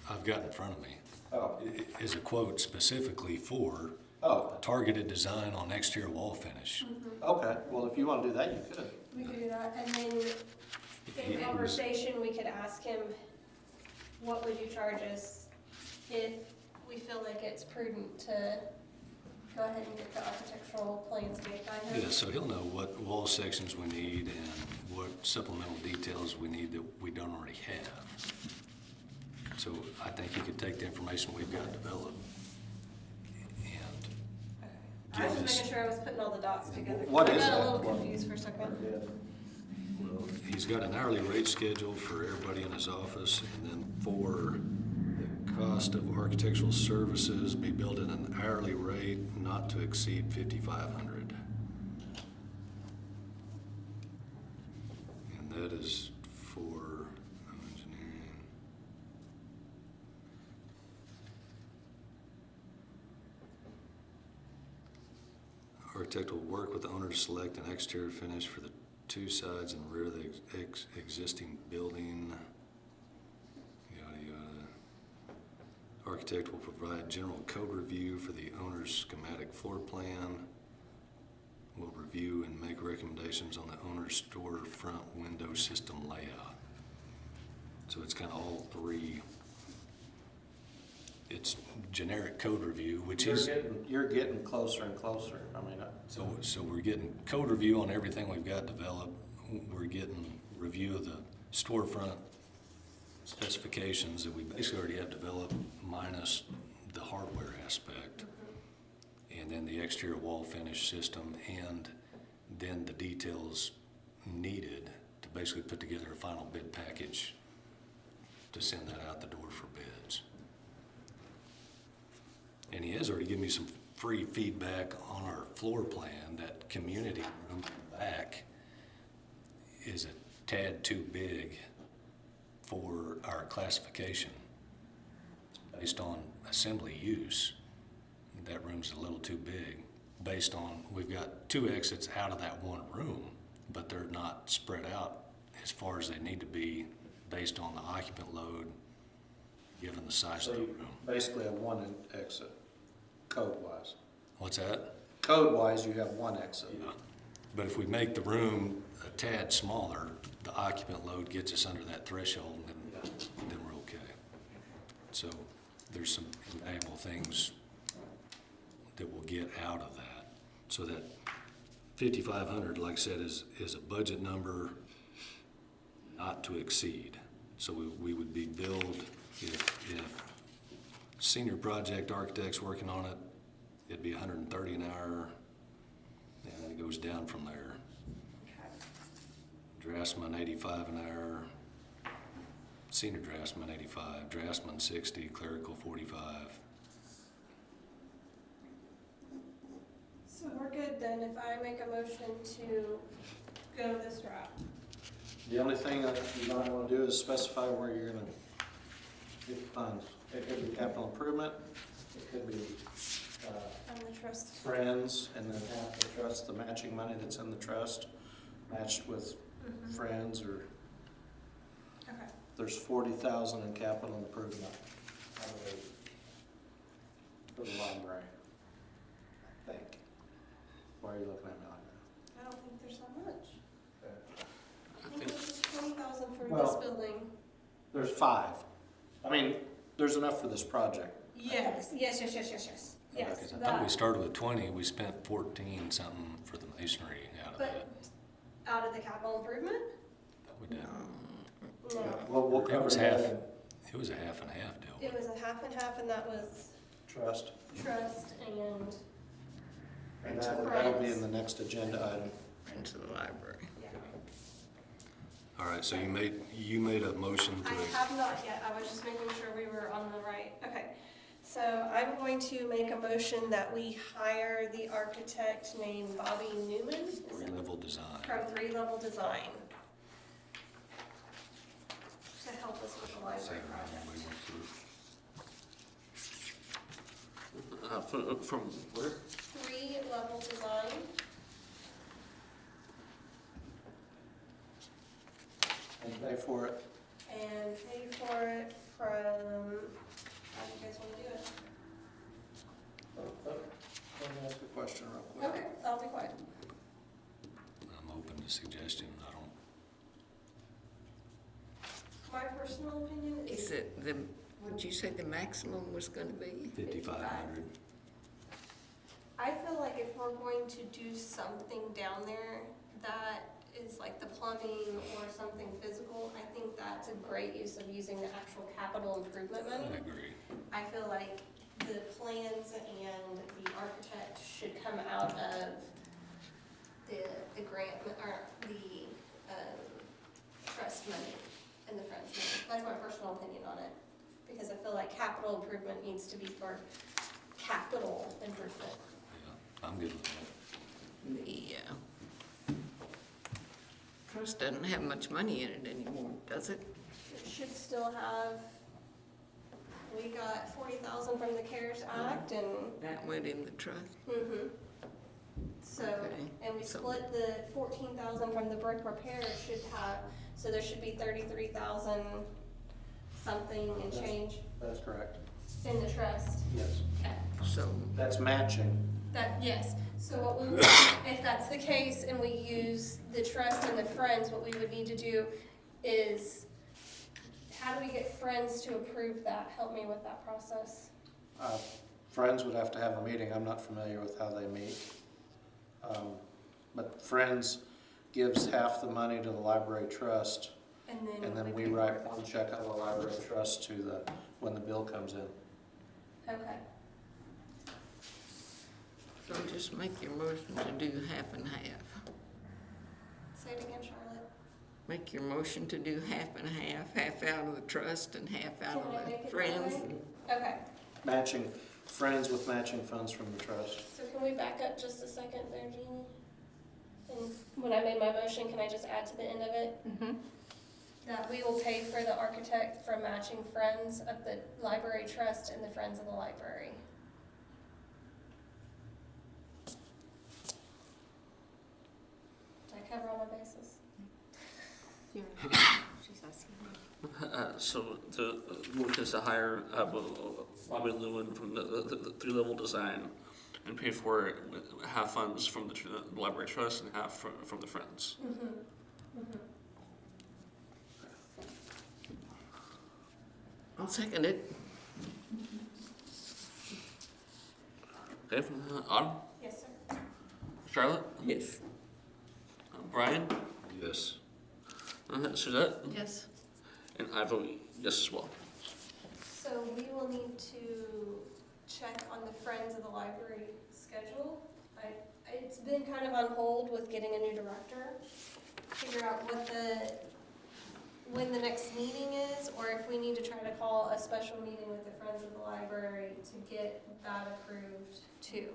I've got in front of me, Oh, is a quote specifically for oh, targeted design on exterior wall finish. okay. Well, if you want to do that, you could. We could do that, and then He in was- conversation, we could ask him, what would you charge us if we feel like it's prudent to go ahead and get the architectural plans made by him? Yeah, so he'll know what wall sections we need and what supplemental details we need that we don't already have. So I think he could take the information we've got developed and I was give just us, making sure I was putting all the dots together. What I is got a that? little confused for a second. well, he's got an hourly rate schedule for everybody in his office, and then for the cost of architectural services be billed at an hourly rate not to exceed $5,500. is for engineering. Architect will work with the owner to select an exterior finish for the two sides and rear of the existing building. Yada yada. Architect will provide general code review for the owner's schematic floor plan. Will review and make recommendations on the owner's storefront window system layout. So it's kind of all three. It's generic code review, which is. You're getting closer and closer. I mean, So we're getting code review on everything we've got developed. We're getting review of the storefront specifications that we basically already have developed, minus the hardware aspect. And then the exterior wall finish system, and then the details needed to basically put together a final bid package to send that out the door for bids. And he has already given me some free feedback on our floor plan. That community room in the back is a tad too big for our classification. Based on assembly use, that room's a little too big. Based on, we've got 2 exits out of that one room, but they're not spread out as far as they need to be based on the occupant load, given the size of the room. basically a one exit, code-wise. What's that? Code-wise, you have one exit. Yeah. But if we make the room a tad smaller, the occupant load gets us under that threshold, and then we're okay. So there's some valuable things that we'll get out of that. So that 5,500, like I said, is a budget number not to exceed. So we would be billed, if senior project architect's working on it, it'd be 130 an hour, and it goes down from there. Draftsman 85 an hour, senior draftsman 85, draftsman 60, clerical 45. So we're good then if I make a motion to go this route. The only thing that you might want to do is specify where you're gonna get the funds. It could be capital improvement, it could be, On the trust. friends, and then half the trust, the matching money that's in the trust, matched with friends, or Okay. there's 40,000 in capital improvement out of it for the library, I think. Why are you looking at me like I don't think there's that much. that? I think it's just 20,000 for this Well- building. There's 5. I mean, there's enough for this project. Yes. Yes. Because I thought we started with 20, we spent 14 something for the masonry out of But that. out of the capital improvement? Thought we did. No. Well, we'll It cover was that half. in It was a half and half deal. It was a half and half, and that was trust. trust and, And that'll be in the next agenda item. Into the library. yeah. All right, so you made a motion to, I have not yet, I was just making sure we were on the right, okay. So I'm going to make a motion that we hire the architect named Bobby Newman. Is it? three-level design. From 3 Level Design. To help us with the library project. From where? 3 Level Design. And pay for it. And pay for it from, how do you guys want to do it? Let me ask a question real quick. Okay, I'll be quiet. I'm open to suggestions. I don't, My personal opinion is. Is it the, what'd you say the maximum was gonna be? 5,500. I feel like if we're going to do something down there that is like the plumbing or something physical, I think that's a great use of using the actual capital improvement money. I agree. I feel like the plans and the architect should come out of the grant, or the, trust money and the friends money. That's my personal opinion on it, because I feel like capital improvement needs to be for capital improvement. Yeah, I'm good with that. The, Trust doesn't have much money in it anymore, does it? It should still have, we got 40,000 from the CARES Act and, That went in the trust. so, Okay. and we So- split the 14,000 from the brick repair should have, so there should be 33,000 something and change That's correct. in the trust. Yes. Okay. So, That's matching. That, yes, so what we, if that's the case and we use the trust and the Friends, what we would need to do is, how do we get Friends to approve that? Help me with that process. Friends would have to have a meeting. I'm not familiar with how they meet. But Friends gives half the money to the library trust, and then we write one check out of the library trust to when the bill comes in. Okay, so just make your motion to do half and half. say it again, Charlotte. Make your motion to do half and half out of the trust and half out Can I of make the it Friends. that way? Okay, Matching, Friends with matching funds from the trust. so can we back up just a second there, Jeannie? And when I made my motion, can I just add to the end of it? That we will pay for the architect from matching Friends of the library trust and the Friends of the library. Did I cover all my bases? She's asking me. So the move is to hire Bobby Lewin from the three-level design and pay for it with half funds from the library trust and half from the Friends. I'll second it. Okay, Autumn, Yes, sir. Charlotte, Yes. Brian, Yes. Suzette, Yes. and I vote yes as well. So we will need to check on the Friends of the Library schedule. It's been kind of on hold with getting a new director. Figure out when the next meeting is, or if we need to try to call a special meeting with the Friends of the Library to get that approved too,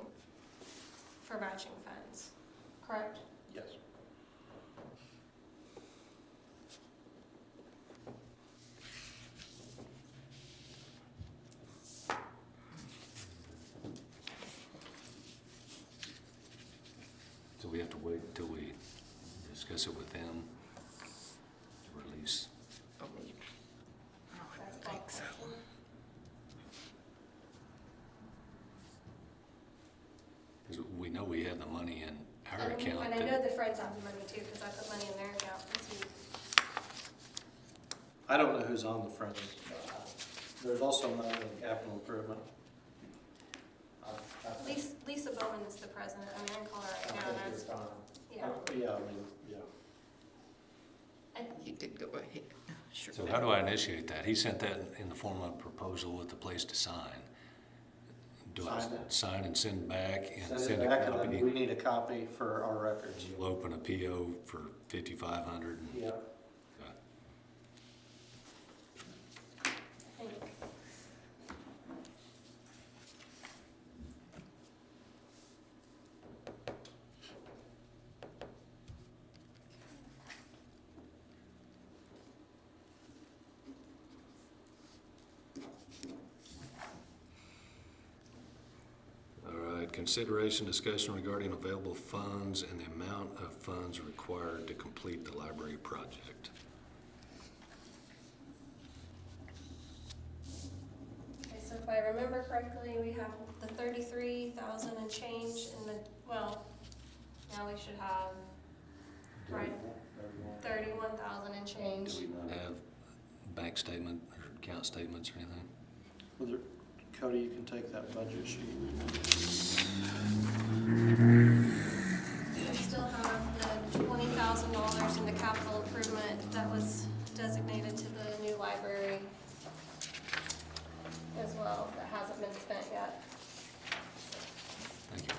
for matching funds, correct? Yes. So we have to wait until we discuss it with them to release. I That's think so. Because we know we have the money in our account. And I that- know the Friends have the money too, because I put money in their account this week. I don't know who's on the Friends. There's also money in capital improvement. Lisa Bowman is the president, I mean, I can call her right now, and ask, yeah. Yeah, I mean, yeah. You did go ahead. Sure. So how do I initiate that? He sent that in the form of a proposal with the place to sign. Do I Sign it. sign and send back and Send send it a back, and then copy? we need a copy for our records. We'll open a PO for $5,500. Yeah. Thank you. All right, consideration, discussion regarding available funds and the amount of funds required to complete the library project. Okay, so if I remember correctly, we have the 33,000 and change in the, well, now we should have, right, 31,000 and change. Do we not have bank statement or account statements or anything? Whether, Cody, you can take that budget sheet. We still have the $20,000 in the capital improvement that was designated to the new library as well, that hasn't been spent yet. Thank you.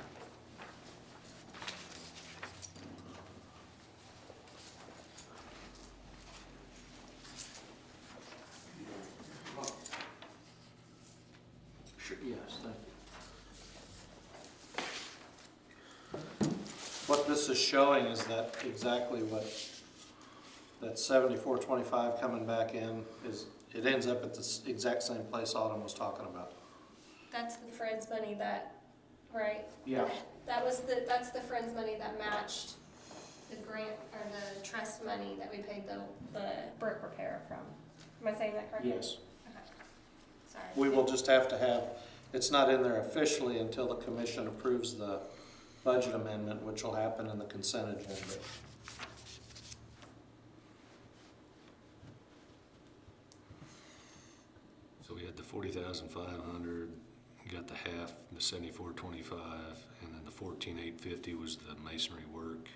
Sure, yes, thank you. What this is showing is that exactly what that 7425 coming back in it ends up at the exact same place Autumn was talking about. That's the Friends money that, right? Yeah. That's the Friends money that matched the grant, or the trust money that we paid the brick repair from. Am I saying that correctly? Yes. Okay. Sorry. We will just have to have, it's not in there officially until the commission approves the budget amendment, which will happen in the consent agenda. So we had the 40,500, got the half, the 7425, and then the 14,850 was the masonry work.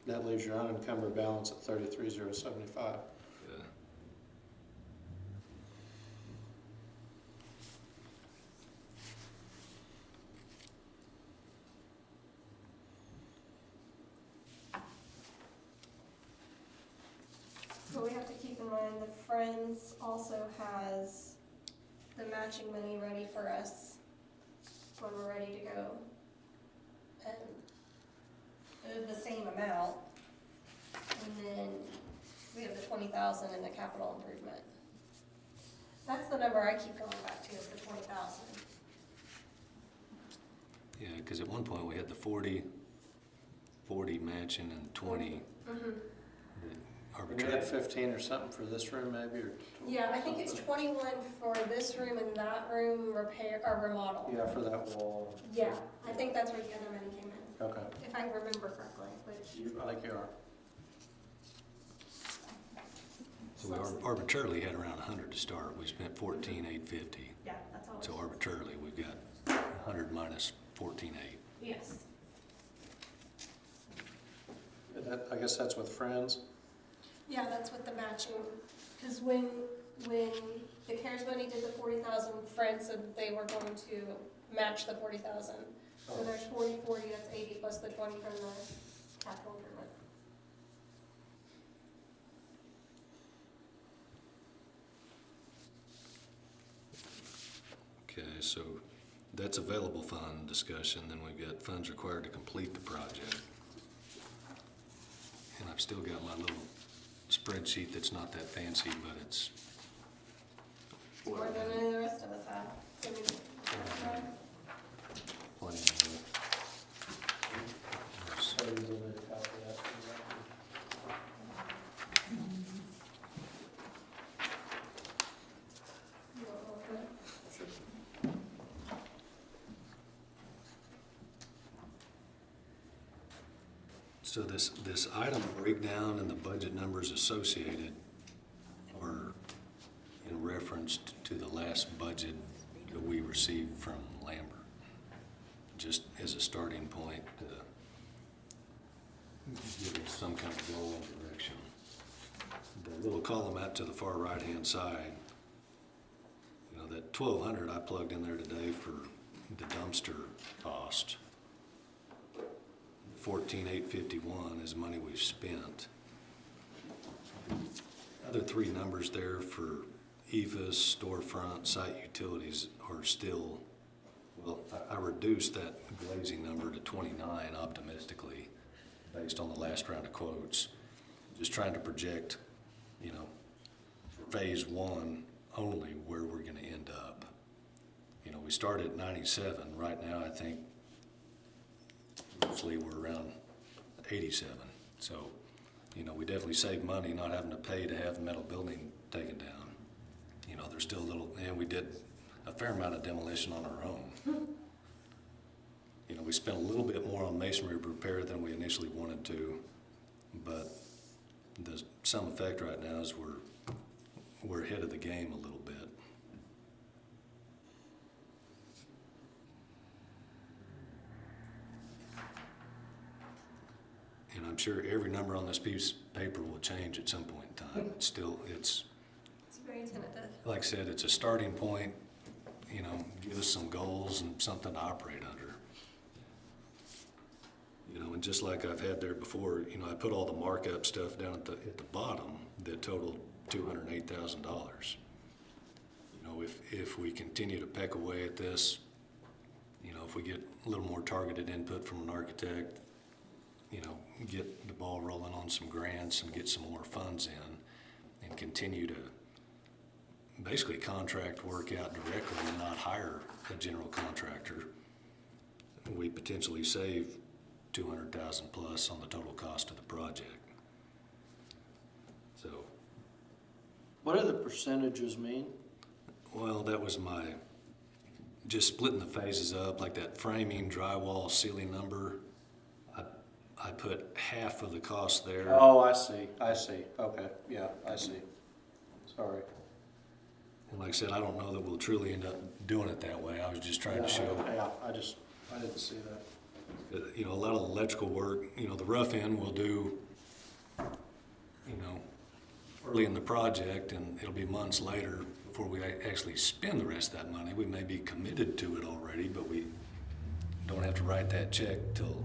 That leaves your unencumbered balance at 33,075. Yeah. But we have to keep in mind, the Friends also has the matching money ready for us when we're ready to go. And the same amount. And then we have the 20,000 in the capital improvement. That's the number I keep going back to, is the 20,000. Yeah, because at one point we had the 40 matching and 20 Mm-hmm. We arbitrary. had 15 or something for this room maybe, or? Yeah, I think it's 21 for this room and that room repair, or remodel. Yeah, for that wall. Yeah, I think that's where the other money came in, Okay. if I remember correctly, which. I think you are. So we arbitrarily had around 100 to start. We spent 14,850. Yeah, that's all. So arbitrarily, we've got 100 minus 14,800. Yes. I guess that's with Friends. Yeah, that's what the matching, because when the CARES money did the 40,000, Friends said they were going to match the 40,000. So there's 40, that's 80, plus the 20 from the capital improvement. Okay, so that's available fund discussion. Then we've got funds required to complete the project. And I've still got my little spreadsheet that's not that fancy, but it's, More than any of the rest of us have. I mean, that's right. plenty of it. So you will need a copy of that. You want more of it? So this item breakdown and the budget numbers associated are in reference to the last budget that we received from Lambert, just as a starting point to give us some kind of goal and direction. The little column out to the far right-hand side, you know, that 1,200 I plugged in there today for the dumpster cost. 14,851 is money we've spent. Other three numbers there for EVAs, storefront, site utilities are still, well, I reduced that glazing number to 29 optimistically based on the last round of quotes. Just trying to project, you know, for phase one only where we're gonna end up. You know, we started at 97. Right now, I think mostly we're around 87. So, you know, we definitely save money not having to pay to have the metal building taken down. You know, there's still a little, and we did a fair amount of demolition on our own. You know, we spent a little bit more on masonry repair than we initially wanted to, but the sum effect right now is we're ahead of the game a little bit. And I'm sure every number on this piece of paper will change at some point in time. It's still, It's very tentative. like I said, it's a starting point, you know, give us some goals and something to operate under. You know, and just like I've had there before, you know, I put all the markup stuff down at the bottom that totaled $208,000. You know, if we continue to peck away at this, you know, if we get a little more targeted input from an architect, you know, get the ball rolling on some grants and get some more funds in and continue to basically contract work out directly and not hire a general contractor. We potentially save $200,000 plus on the total cost of the project. So, What do the percentages mean? well, that was just splitting the phases up, like that framing, drywall, ceiling number. I put half of the cost there. Oh, I see, okay, yeah, I see. Sorry. And like I said, I don't know that we'll truly end up doing it that way. I was just trying to show, Yeah, I didn't see that. you know, a lot of the electrical work, you know, the rough end we'll do, you know, early in the project, and it'll be months later before we actually spend the rest of that money. We may be committed to it already, but we don't have to write that check till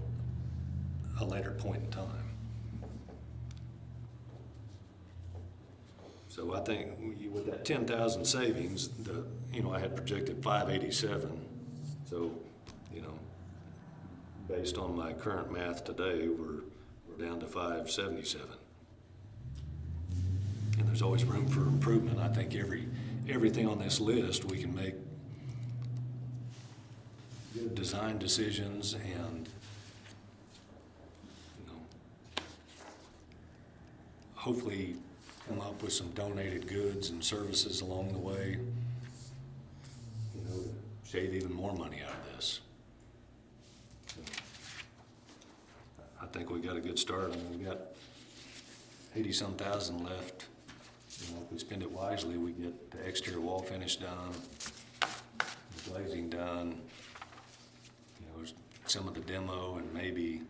a later point in time. So I think with that 10,000 savings, you know, I had projected 587. So, you know, based on my current math today, we're down to 577. And there's always room for improvement. I think everything on this list, we can make good design decisions and, you know, hopefully come up with some donated goods and services along the way, you know, shave even more money out of this. I think we got a good start. I mean, we got 80-some thousand left. You know, if we spend it wisely, we get the exterior wall finish done, the glazing done, you know, some of the demo and maybe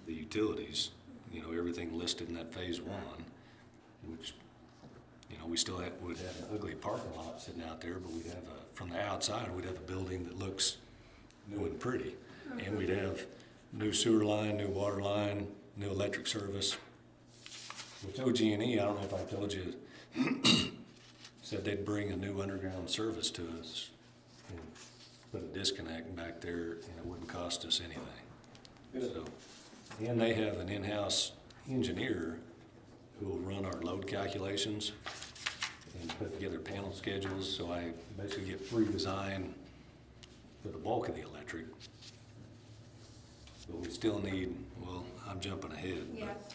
the utilities, you know, everything listed in that phase one, which, you know, we still would have an ugly parking lot sitting out there, but we'd have from the outside, we'd have a building that looks new and pretty. And we'd have new sewer line, new water line, new electric service. With OG&E, I don't know if I told you, said they'd bring a new underground service to us and put a disconnect back there, and it wouldn't cost us anything. So, and they have an in-house engineer who will run our load calculations and put together panel schedules, so I basically get free design for the bulk of the electric. But we still need, well, I'm jumping ahead. Yeah. But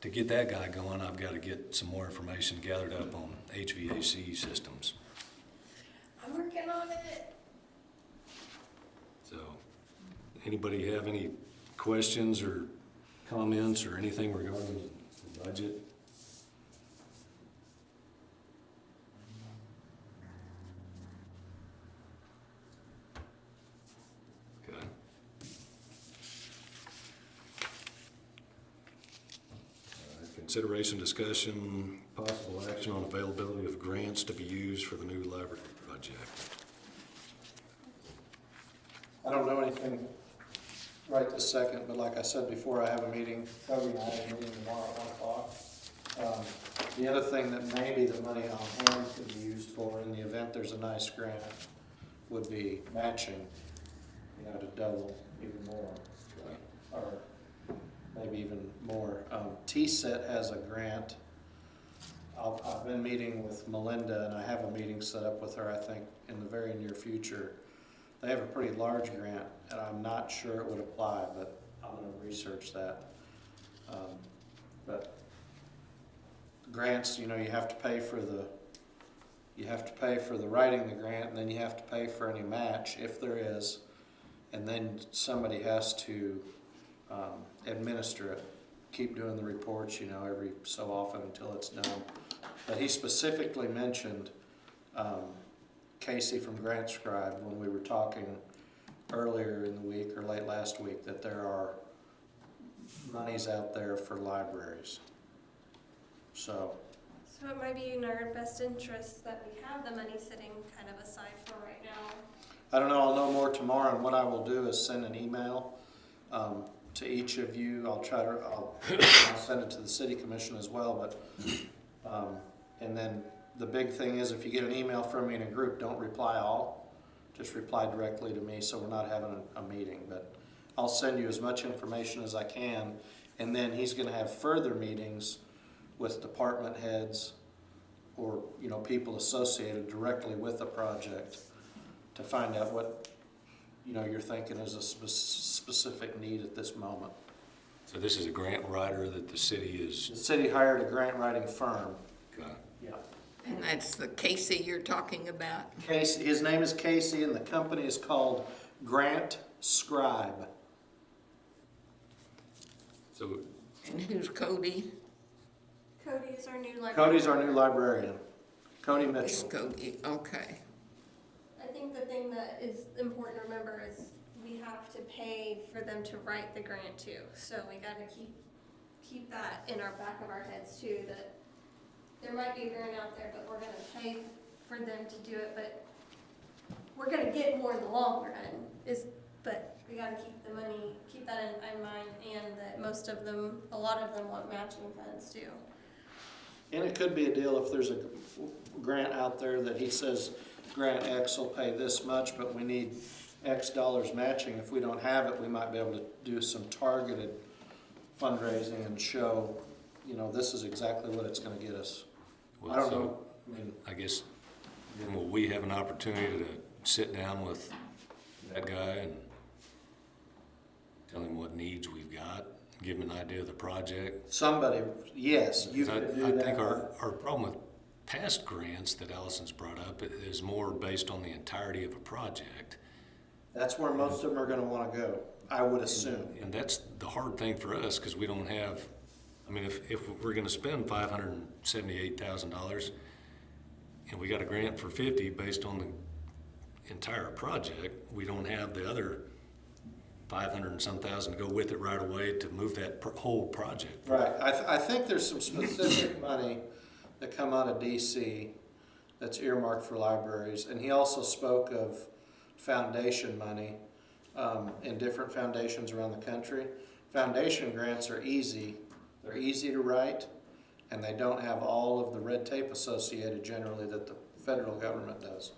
to get that guy going, I've got to get some more information gathered up on HVAC systems. I'm working on it. So, anybody have any questions or comments or anything regarding the budget? Okay. Consideration, discussion, possible action on availability of grants to be used for the new library project. I don't know anything right this second, but like I said before, I have a meeting, Toby and I have a meeting tomorrow at 1 o'clock. The other thing that maybe the money on hand could be used for in the event there's a nice grant would be matching, you know, to double even more, or maybe even more. TSET has a grant. I've been meeting with Melinda, and I have a meeting set up with her, I think, in the very near future. They have a pretty large grant, and I'm not sure it would apply, but I'm going to research that. But grants, you know, you have to pay for the writing the grant, and then you have to pay for any match if there is, and then somebody has to administer it, keep doing the reports, you know, every so often until it's done. But he specifically mentioned Casey from Grant Scribe when we were talking earlier in the week or late last week that there are monies out there for libraries. So it might be in our best interest that we have the money sitting kind of aside for right now. I don't know, I'll know more tomorrow, and what I will do is send an email to each of you. I'll send it to the city commission as well, but and then the big thing is if you get an email from me in a group, don't reply all, just reply directly to me so we're not having a meeting. But I'll send you as much information as I can, and then he's gonna have further meetings with department heads or, you know, people associated directly with the project to find out what, you know, you're thinking is a specific need at this moment. So this is a grant writer that the city is, The city hired a grant writing firm. Yeah. And that's the Casey you're talking about? Casey, his name is Casey, and the company is called Grant Scribe. so And who's Cody? Cody is our new librarian. Cody's our new librarian. Cody It's Mitchell. Cody, okay. I think the thing that is important to remember is we have to pay for them to write the grant too. So we gotta keep that in our back of our heads too, that there might be a grant out there, but we're gonna pay for them to do it, but we're gonna get more in the long run, but we gotta keep the money, keep that in mind, and that a lot of them want matching funds too. And it could be a deal if there's a grant out there that he says, grant X will pay this much, but we need X dollars matching. If we don't have it, we might be able to do some targeted fundraising and show, you know, this is exactly what it's gonna get us. I don't know. I mean, I guess, then will we have an opportunity to sit down with that guy and tell him what needs we've got, give him an idea of the project? somebody, yes, you I could do I that. think our problem with past grants that Allison's brought up is more based on the entirety of a project. That's where most of them are gonna wanna go, I would assume. And that's the hard thing for us, because we don't have, I mean, if we're gonna spend $578,000, and we got a grant for 50 based on the entire project, we don't have the other 500 and some thousand to go with it right away to move that whole project. Right, I think there's some specific money that come out of DC that's earmarked for libraries, and he also spoke of foundation money in different foundations around the country. Foundation grants are easy, they're easy to write, and they don't have all of the red tape associated generally that the federal government does.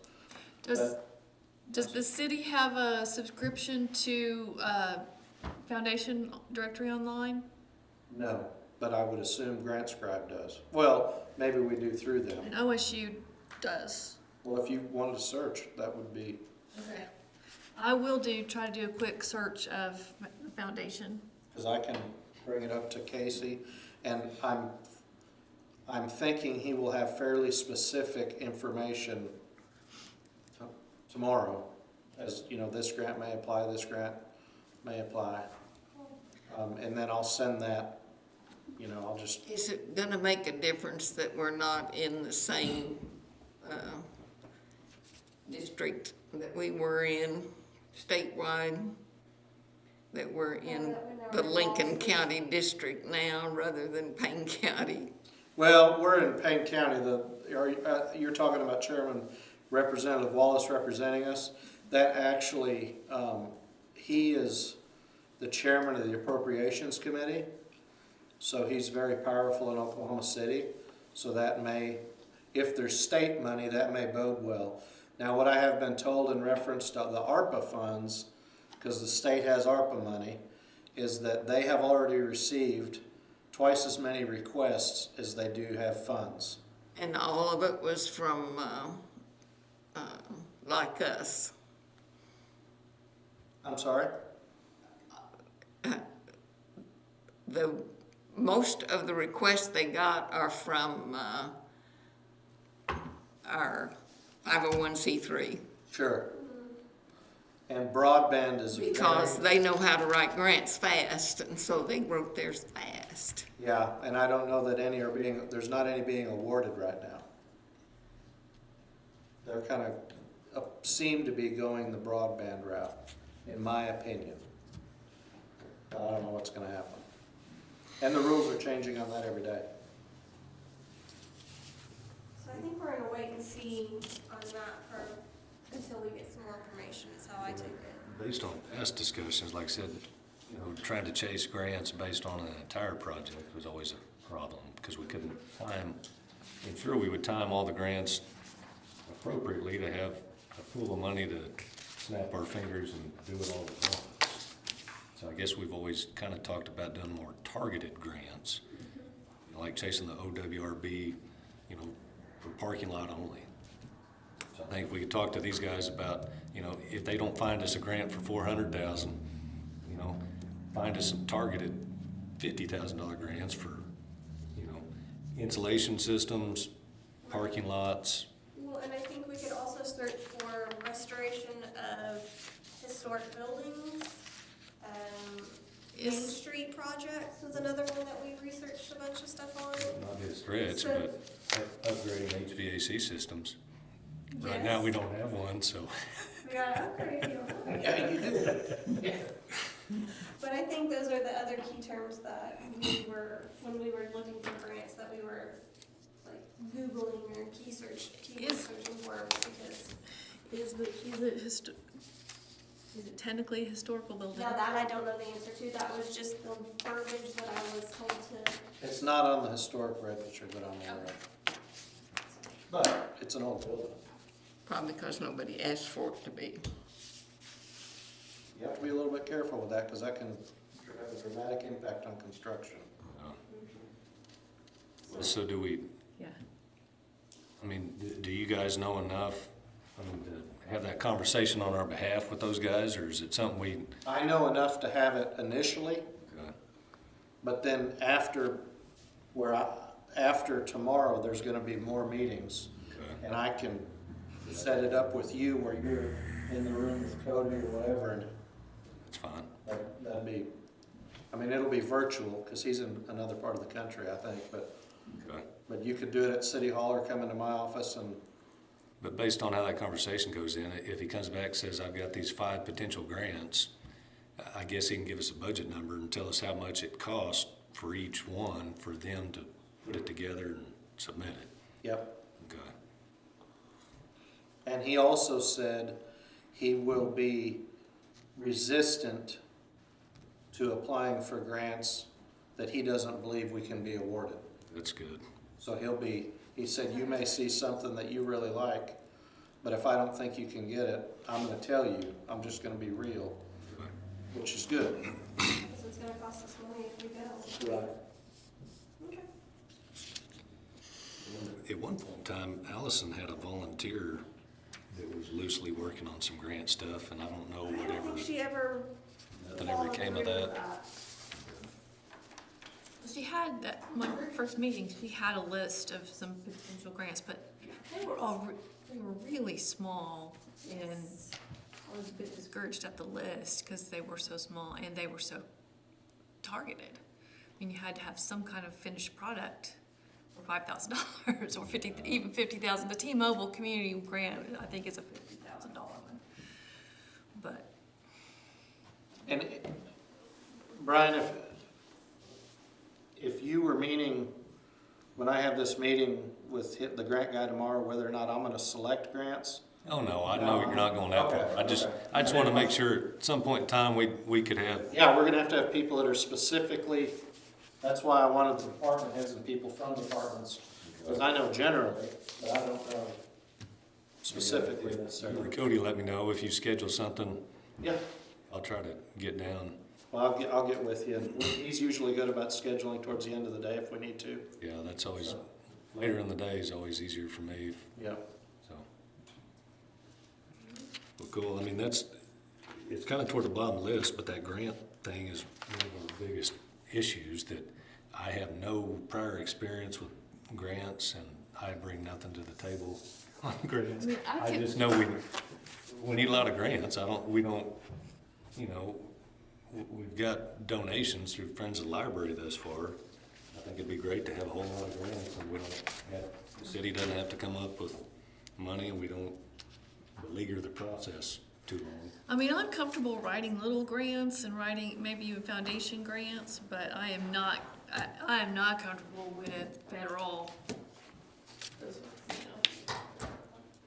Does the city have a subscription to Foundation Directory Online? No, but I would assume Grant Scribe does. Well, maybe we do through them. And OSU does. Well, if you wanted to search, that would be, Okay. I will try to do a quick search of the foundation. because I can bring it up to Casey, and I'm thinking he will have fairly specific information tomorrow, as, you know, this grant may apply, this grant may apply. And then I'll send that, you know, I'll just, Is it gonna make a difference that we're not in the same district that we were in statewide? That we're in the Lincoln County district now rather than Payne County? well, we're in Payne County, you're talking about Chairman Representative Wallace representing us. That actually, he is the chairman of the Appropriations Committee, so he's very powerful in Oklahoma City. So that may, if there's state money, that may bode well. Now, what I have been told in reference to the ARPA funds, because the state has ARPA money, is that they have already received twice as many requests as they do have funds. And all of it was from like us. I'm sorry? Most of the requests they got are from our 501c3 Sure. And broadband is because they know how to write grants fast, and so they wrote theirs fast. yeah, and I don't know that any are there's not any being awarded right now. They're kind of seem to be going the broadband route, in my opinion. But I don't know what's gonna happen. And the rules are changing on that every day. So I think we're gonna wait and see on that until we get some more information, is how I take it. Based on past discussions, like I said, you know, trying to chase grants based on an entire project was always a problem, because we couldn't time, I'm sure we would time all the grants appropriately to have a pool of money to snap our fingers and do it all at once. So I guess we've always kind of talked about doing more targeted grants, like chasing the OWRB, you know, for parking lot only. So I think if we could talk to these guys about, you know, if they don't find us a grant for 400,000, you know, find us some targeted $50,000 grants for, you know, insulation systems, parking lots. Well, and I think we could also search for restoration of historic buildings. Main Is- Street projects was another one that we researched a bunch of stuff on. Not be a stretch, So- but upgrading HVAC systems. Right now, we don't have one, so. We gotta upgrade, you know. Yeah, you do. But I think those are the other key terms that we were, when we were looking for grants, that we were like Googling or keyword searching for, because Is it technically a historical building? now that I don't know the answer to, that was just the verbiage that I was told to. It's not on the historic register, but I'm aware of. But it's an old building. Probably because nobody asked for it to be. You have to be a little bit careful with that, because that can have a dramatic impact on construction. So do we, Yeah. I mean, do you guys know enough, I mean, to have that conversation on our behalf with those guys, or is it something we? I know enough to have it initially, but then after tomorrow, there's gonna be more meetings. Okay. And I can set it up with you where you're in the room with Cody or whatever, and That's fine. that'd be, I mean, it'll be virtual, because he's in another part of the country, I think, Okay. but you could do it at City Hall or come into my office, and But based on how that conversation goes in, if he comes back and says, I've got these 5 potential grants, I guess he can give us a budget number and tell us how much it costs for each one for them to put it together and submit it. yep. Okay. And he also said he will be resistant to applying for grants that he doesn't believe we can be awarded. That's good. So he said, you may see something that you really like, but if I don't think you can get it, I'm gonna tell you, I'm just gonna be real, which is good. Because it's gonna cost us money if we go. Right. Okay. At one point in time, Allison had a volunteer that was loosely working on some grant stuff, and I don't know I don't whatever. think she ever. Nothing ever came of followed through with that. She had that, my very first meeting, she had a list of some potential grants, but they were really small, and I was a bit discouraged at the list because they were so small and they were so targeted. I mean, you had to have some kind of finished product for $5,000 or even $50,000. The T-Mobile Community Grant, I think, is a $50,000 one. But And Brian, if you were meaning, when I have this meeting with the grant guy tomorrow, whether or not I'm gonna select grants, Oh, no, I know you're not going that far. Okay, I just want to make sure at some point in time we could have, yeah, we're gonna have to have people that are specifically, that's why I wanted the department heads and people from departments, because I know generally, but I don't know specifically necessarily. Cody, let me know if you schedule something. Yeah, I'll try to get down. well, I'll get with you. He's usually good about scheduling towards the end of the day if we need to. Yeah, that's always, later in the day is always easier for me, Yeah. so. Well, cool. I mean, it's kind of toward the bottom list, but that grant thing is one of our biggest issues, that I have no prior experience with grants, and I bring nothing to the table on grants. I mean, I I can- just know we need a lot of grants. We don't, you know, we've got donations through Friends of the Library thus far. I think it'd be great to have a whole lot of grants, and we don't have, the city doesn't have to come up with money, and we don't beleaguer the process too long. I mean, I'm comfortable writing little grants and writing maybe even foundation grants, but I am not comfortable with federal,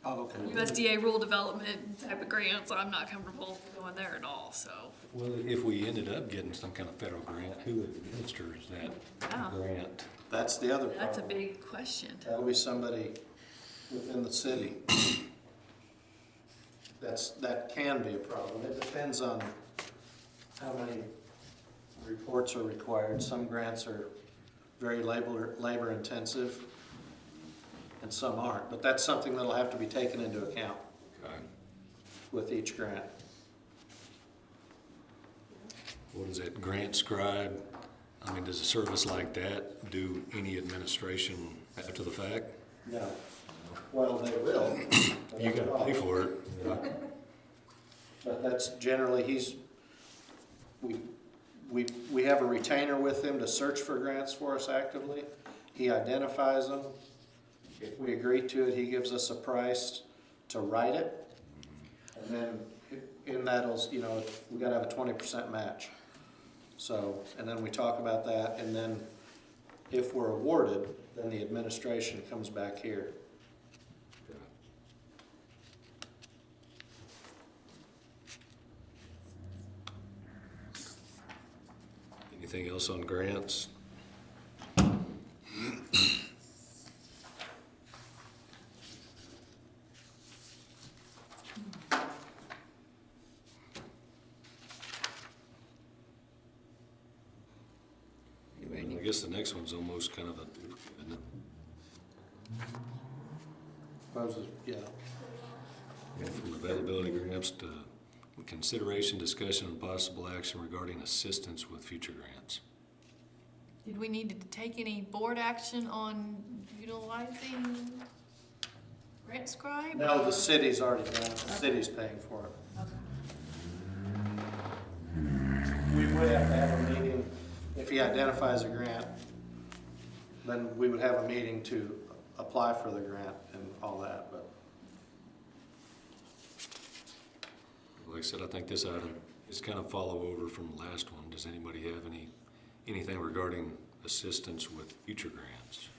Oh, okay. USDA rule development type of grants. I'm not comfortable going there at all, so. Well, if we ended up getting some kind of federal grant, who administers that Yeah. grant? That's the other That's a problem. big question. That'll be somebody within the city. That can be a problem. It depends on how many reports are required. Some grants are very labor intensive, and some aren't. But that's something that'll have to be taken into account Okay. with each grant. What is that, grant scribe? I mean, does a service like that do any administration after the fact? No. Well, they will. You gotta pay for it. But that's generally, we have a retainer with him to search for grants for us actively. He identifies them. If we agree to it, he gives us a price to write it. And then in that, we gotta have a 20% match. So, and then we talk about that, and then if we're awarded, then the administration comes back here. Anything else on grants? I guess the next one's almost kind of a, isn't it? Proposes, yeah. From availability grants to consideration, discussion, and possible action regarding assistance with future grants. Did we need to take any board action on utilizing Grant Scribe? No, the city's already done it. The city's paying for it. We would have to have a meeting, if he identifies a grant, then we would have a meeting to apply for the grant and all that, but. Like I said, I think this item is kind of follow over from the last one. Does anybody have anything regarding assistance with future grants?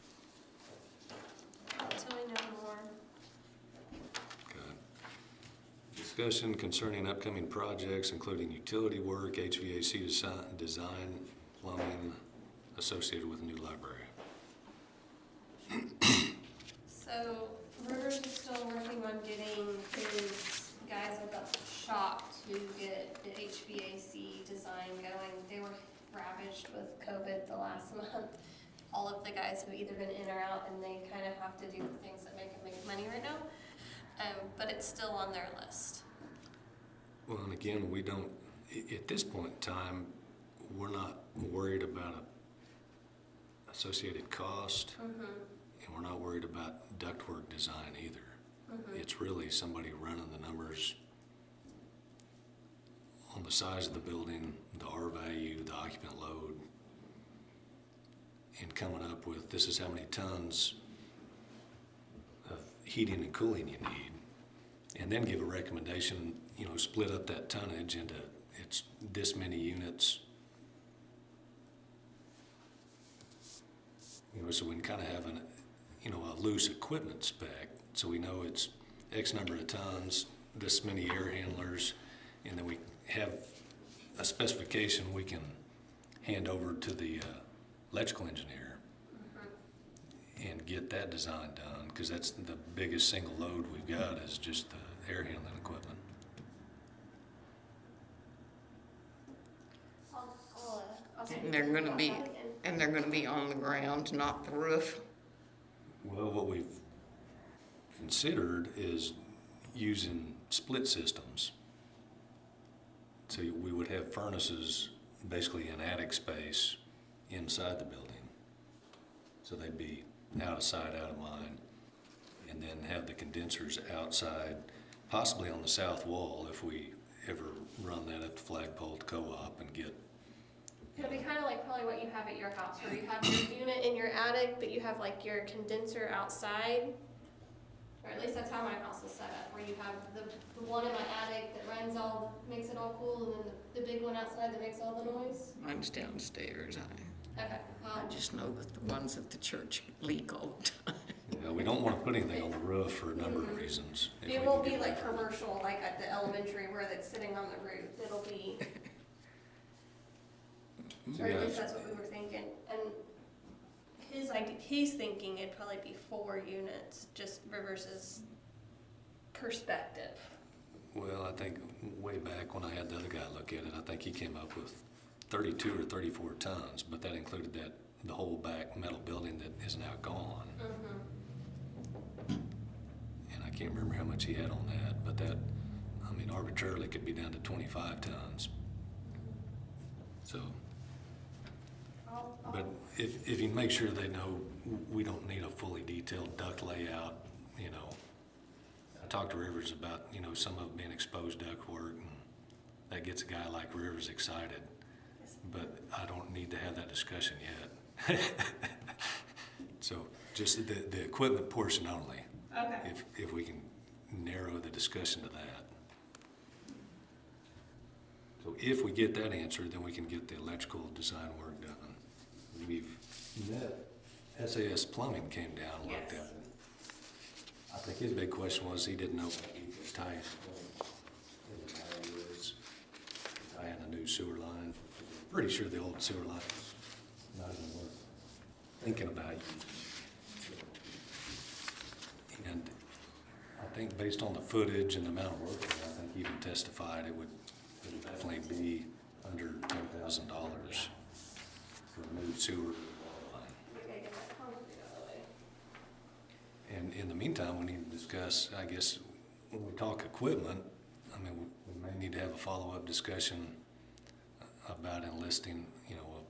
Until I know more. Okay. Discussion concerning upcoming projects, including utility work, HVAC design, plumbing, associated with a new library. So Rivers is still working on getting his guys at the shop to get the HVAC design going. They were ravaged with COVID the last month. All of the guys have either been in or out, and they kind of have to do the things that make them make money right now. But it's still on their list. Well, and again, we don't, at this point in time, we're not worried about a associated cost, and we're not worried about ductwork design either. It's really somebody running the numbers on the size of the building, the R value, the occupant load, and coming up with this is how many tons of heating and cooling you need, and then give a recommendation, split up that tonnage into it's this many units. So we can kind of have a loose equipment spec, so we know it's X number of tons, this many air handlers, and then we have a specification we can hand over to the electrical engineer and get that design done, because that's the biggest single load we've got is just the air handling equipment. I'll see And they're gonna be, and they're gonna be on the ground, not the roof. Well, what we've considered is using split systems. So we would have furnaces basically in attic space inside the building. So they'd be out of sight, out of mind. And then have the condensers outside, possibly on the south wall if we ever run that up the flagpole to co-op and get. It'll be kind of like probably what you have at your house, where you have your unit in your attic, but you have like your condenser outside. Or at least that's how my house is set up, where you have the one in my attic that makes it all cool, and then the big one outside that makes all the noise. Mine's downstairs. Okay, I just know that the ones at the church leak all the time. We don't want to put anything on the roof for a number of reasons. If we it can won't be get like away from it. commercial, like at the elementary where it's sitting on the roof. It'll be, or at least that's what we were thinking. And he's thinking it'd probably be 4 units, just Rivers's perspective. Well, I think way back when I had the other guy look at it, I think he came up with 32 or 34 tons, but that included the whole back metal building that is now gone. And I can't remember how much he had on that, but that, I mean, arbitrarily could be down to 25 tons. So, but if you make sure they know we don't need a fully detailed duct layout, you know. I talked to Rivers about, you know, some of it being exposed duct work, and that gets a guy like Rivers excited. But I don't need to have that discussion yet. So just the equipment portion only. Okay. If we can narrow the discussion to that. So if we get that answer, then we can get the electrical design work done. We've met, SAS Plumbing came down and looked at it. I think his big question was he didn't know if he could tie in a new sewer line. Pretty sure the old sewer line is not even worth thinking about. And I think based on the footage and the amount of work, I think he even testified it would definitely be under $10,000 for a new sewer line. And in the meantime, we need to discuss, I guess, when we talk equipment, I mean, we may need to have a follow-up discussion about enlisting, you know,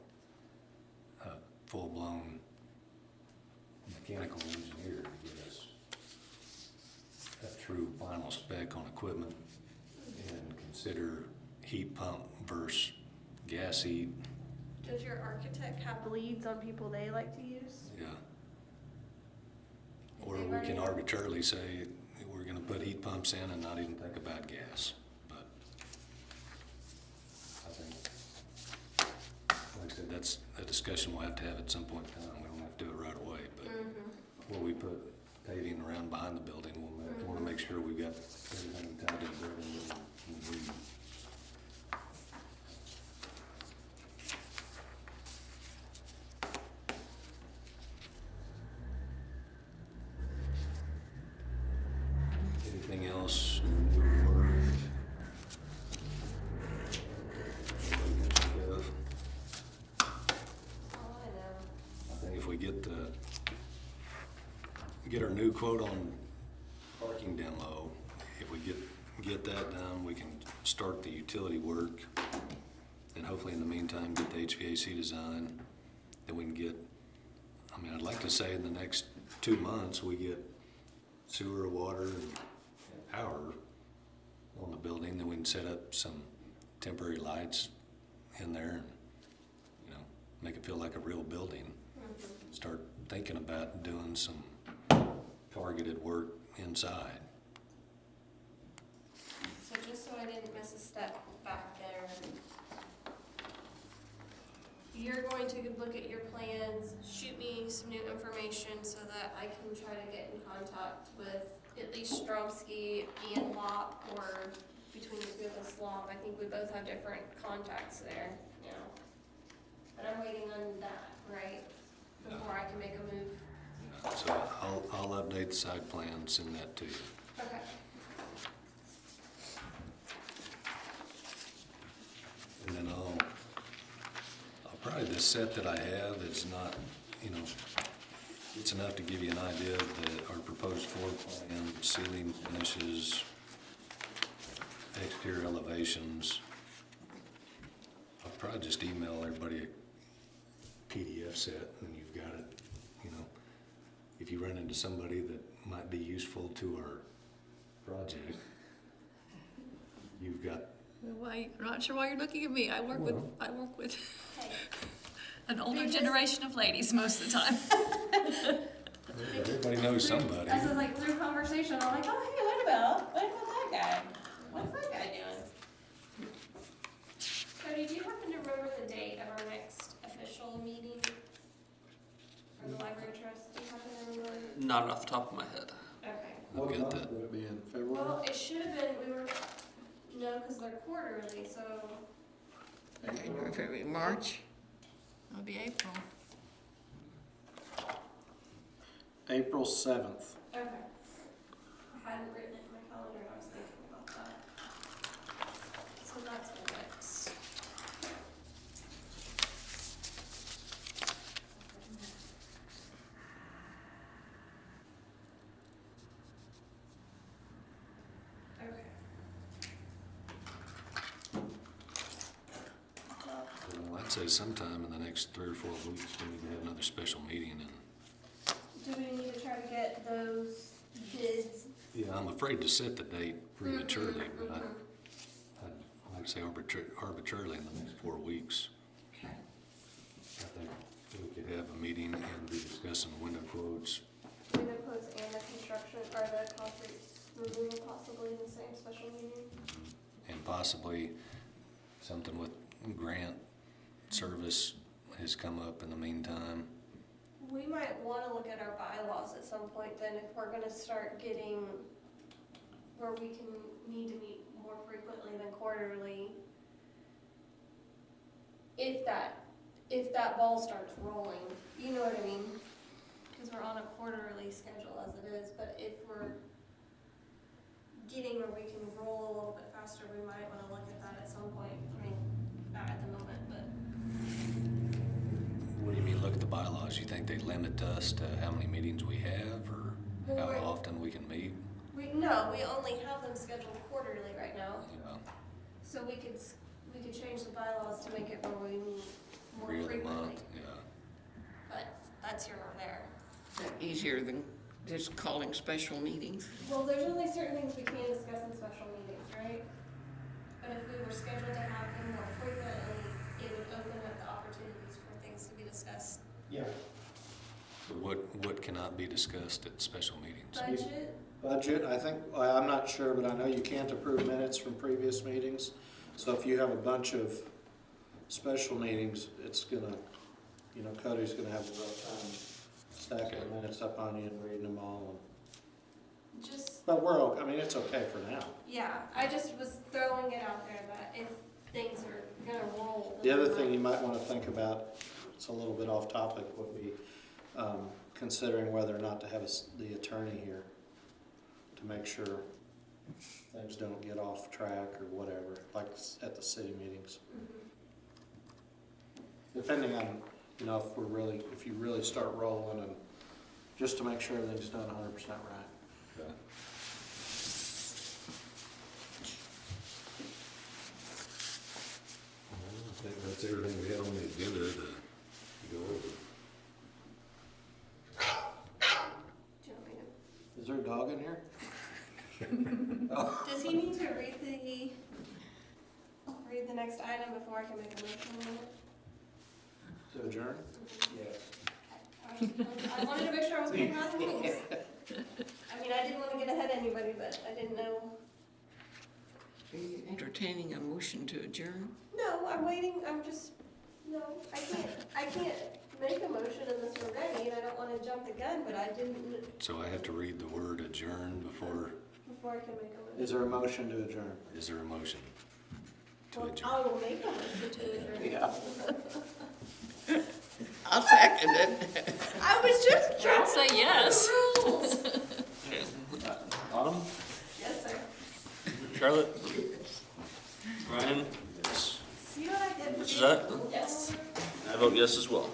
a full-blown mechanical engineer to give us a true final spec on equipment and consider heat pump versus gas heat. Does your architect have leads on people they like to use? Yeah. Or we can arbitrarily say we're gonna put heat pumps in and not even think about gas, but I think, like I said, that's a discussion we'll have to have at some point in time. We don't have to do it right away, but before we put paving around behind the building, we'll wanna make sure we've got everything tied to the building that we need. Anything else? I think if we get our new quote on parking demo, if we get that done, we can start the utility work, and hopefully in the meantime get the HVAC design. Then we can get, I mean, I'd like to say in the next 2 months we get sewer, water, and power on the building. Then we can set up some temporary lights in there and, you know, make it feel like a real building. Start thinking about doing some targeted work inside. So just so I didn't miss a step back there, you're going to look at your plans, shoot me some new information so that I can try to get in contact with at least Stromsky and Lop, or between the two of us, Lop. I think we both have different contacts there, you know. But I'm waiting on that, right, before I can make a move. So I'll update the site plan, send that to you. Okay. And then I'll probably, the set that I have is not, you know, it's enough to give you an idea of our proposed floor plan, ceiling finishes, exterior elevations. I'll probably just email everybody a PDF set and you've got it, you know. If you run into somebody that might be useful to our project, you've got. Why, I'm not sure why you're looking at me. I work with Hey. an older Because- generation of ladies most of the time. Everybody knows somebody. This is like through conversation, I'm like, oh, hey, what about that guy? What's that guy doing? Cody, do you happen to remember the date of our next official meeting for the library trust? Do you happen to remember? Not off the top of my head. Okay. I'll What get month that. would it be in, February? Well, it should have been, no, because they're quarterly, so. January, February, March. It'll be April. April 7th. Okay. I hadn't written it in my calendar, I was thinking about that. So that's next. I'd say sometime in the next 3 or 4 weeks, we need to have another special meeting. And Do we need to try to get those bids? yeah, I'm afraid to set the date prematurely, but I'd like to say arbitrarily in the next 4 weeks. Okay. I think we could have a meeting and be discussing window quotes. Window quotes and the construction, or the concrete removal possibly in the same special meeting? And possibly something with grant service has come up in the meantime. We might wanna look at our bylaws at some point then, if we're gonna start getting where we can need to meet more frequently than quarterly. If that ball starts rolling, you know what I mean? Cause we're on a quarterly schedule as it is, but if we're getting where we can roll a little bit faster, we might wanna look at that at some point. I mean, not at the moment, but What do you mean, look at the bylaws? You think they limit us to how many meetings we have or how often we can meet? we only have them scheduled quarterly right now. You know, So we could change the bylaws to make it where we meet more every other frequently, month, yeah. but that's here or there. Is that easier than just calling special meetings? Well, there's only certain things we can discuss in special meetings, right? But if we were scheduled to have them more frequently, it would open up the opportunities for things to be discussed. Yeah. So what cannot be discussed at special meetings? Budget, Budget, I think, I'm not sure, but I know you can't approve minutes from previous meetings. So if you have a bunch of special meetings, it's gonna, Cody's gonna have a rough time stacking the minutes up on you and reading them all. But it's okay for now. yeah, I just was throwing it out there that if things are gonna roll. The other thing you might wanna think about, it's a little bit off topic, would be considering whether or not to have the attorney here to make sure things don't get off track or whatever, like at the city meetings. Depending on, if you really start rolling, and just to make sure everything's done 100% right. Okay. I think that's everything we had on the agenda to go over. Do you want me to- Is there a dog in here? Does he need to read the next item before I can make a motion on it? To adjourn? Yes. I wanted to make sure I was getting my rules. I mean, I didn't want to get ahead of anybody, but I didn't know. Are you entertaining a motion to adjourn? No, I'm waiting, no, I can't make a motion unless we're ready, and I don't want to jump the gun, but I didn't, So I have to read the word adjourn before, before I can make a motion. Is there a motion to adjourn? is there a motion to Well, adjourn? I will make a motion to adjourn. Yeah. I'll second it. I was just trying I'll say yes. to rules. Okay. Autumn? Yes, sir. Charlotte? Ryan? Yes. See what I did? Mrs. Zett? Yes. I vote yes as well.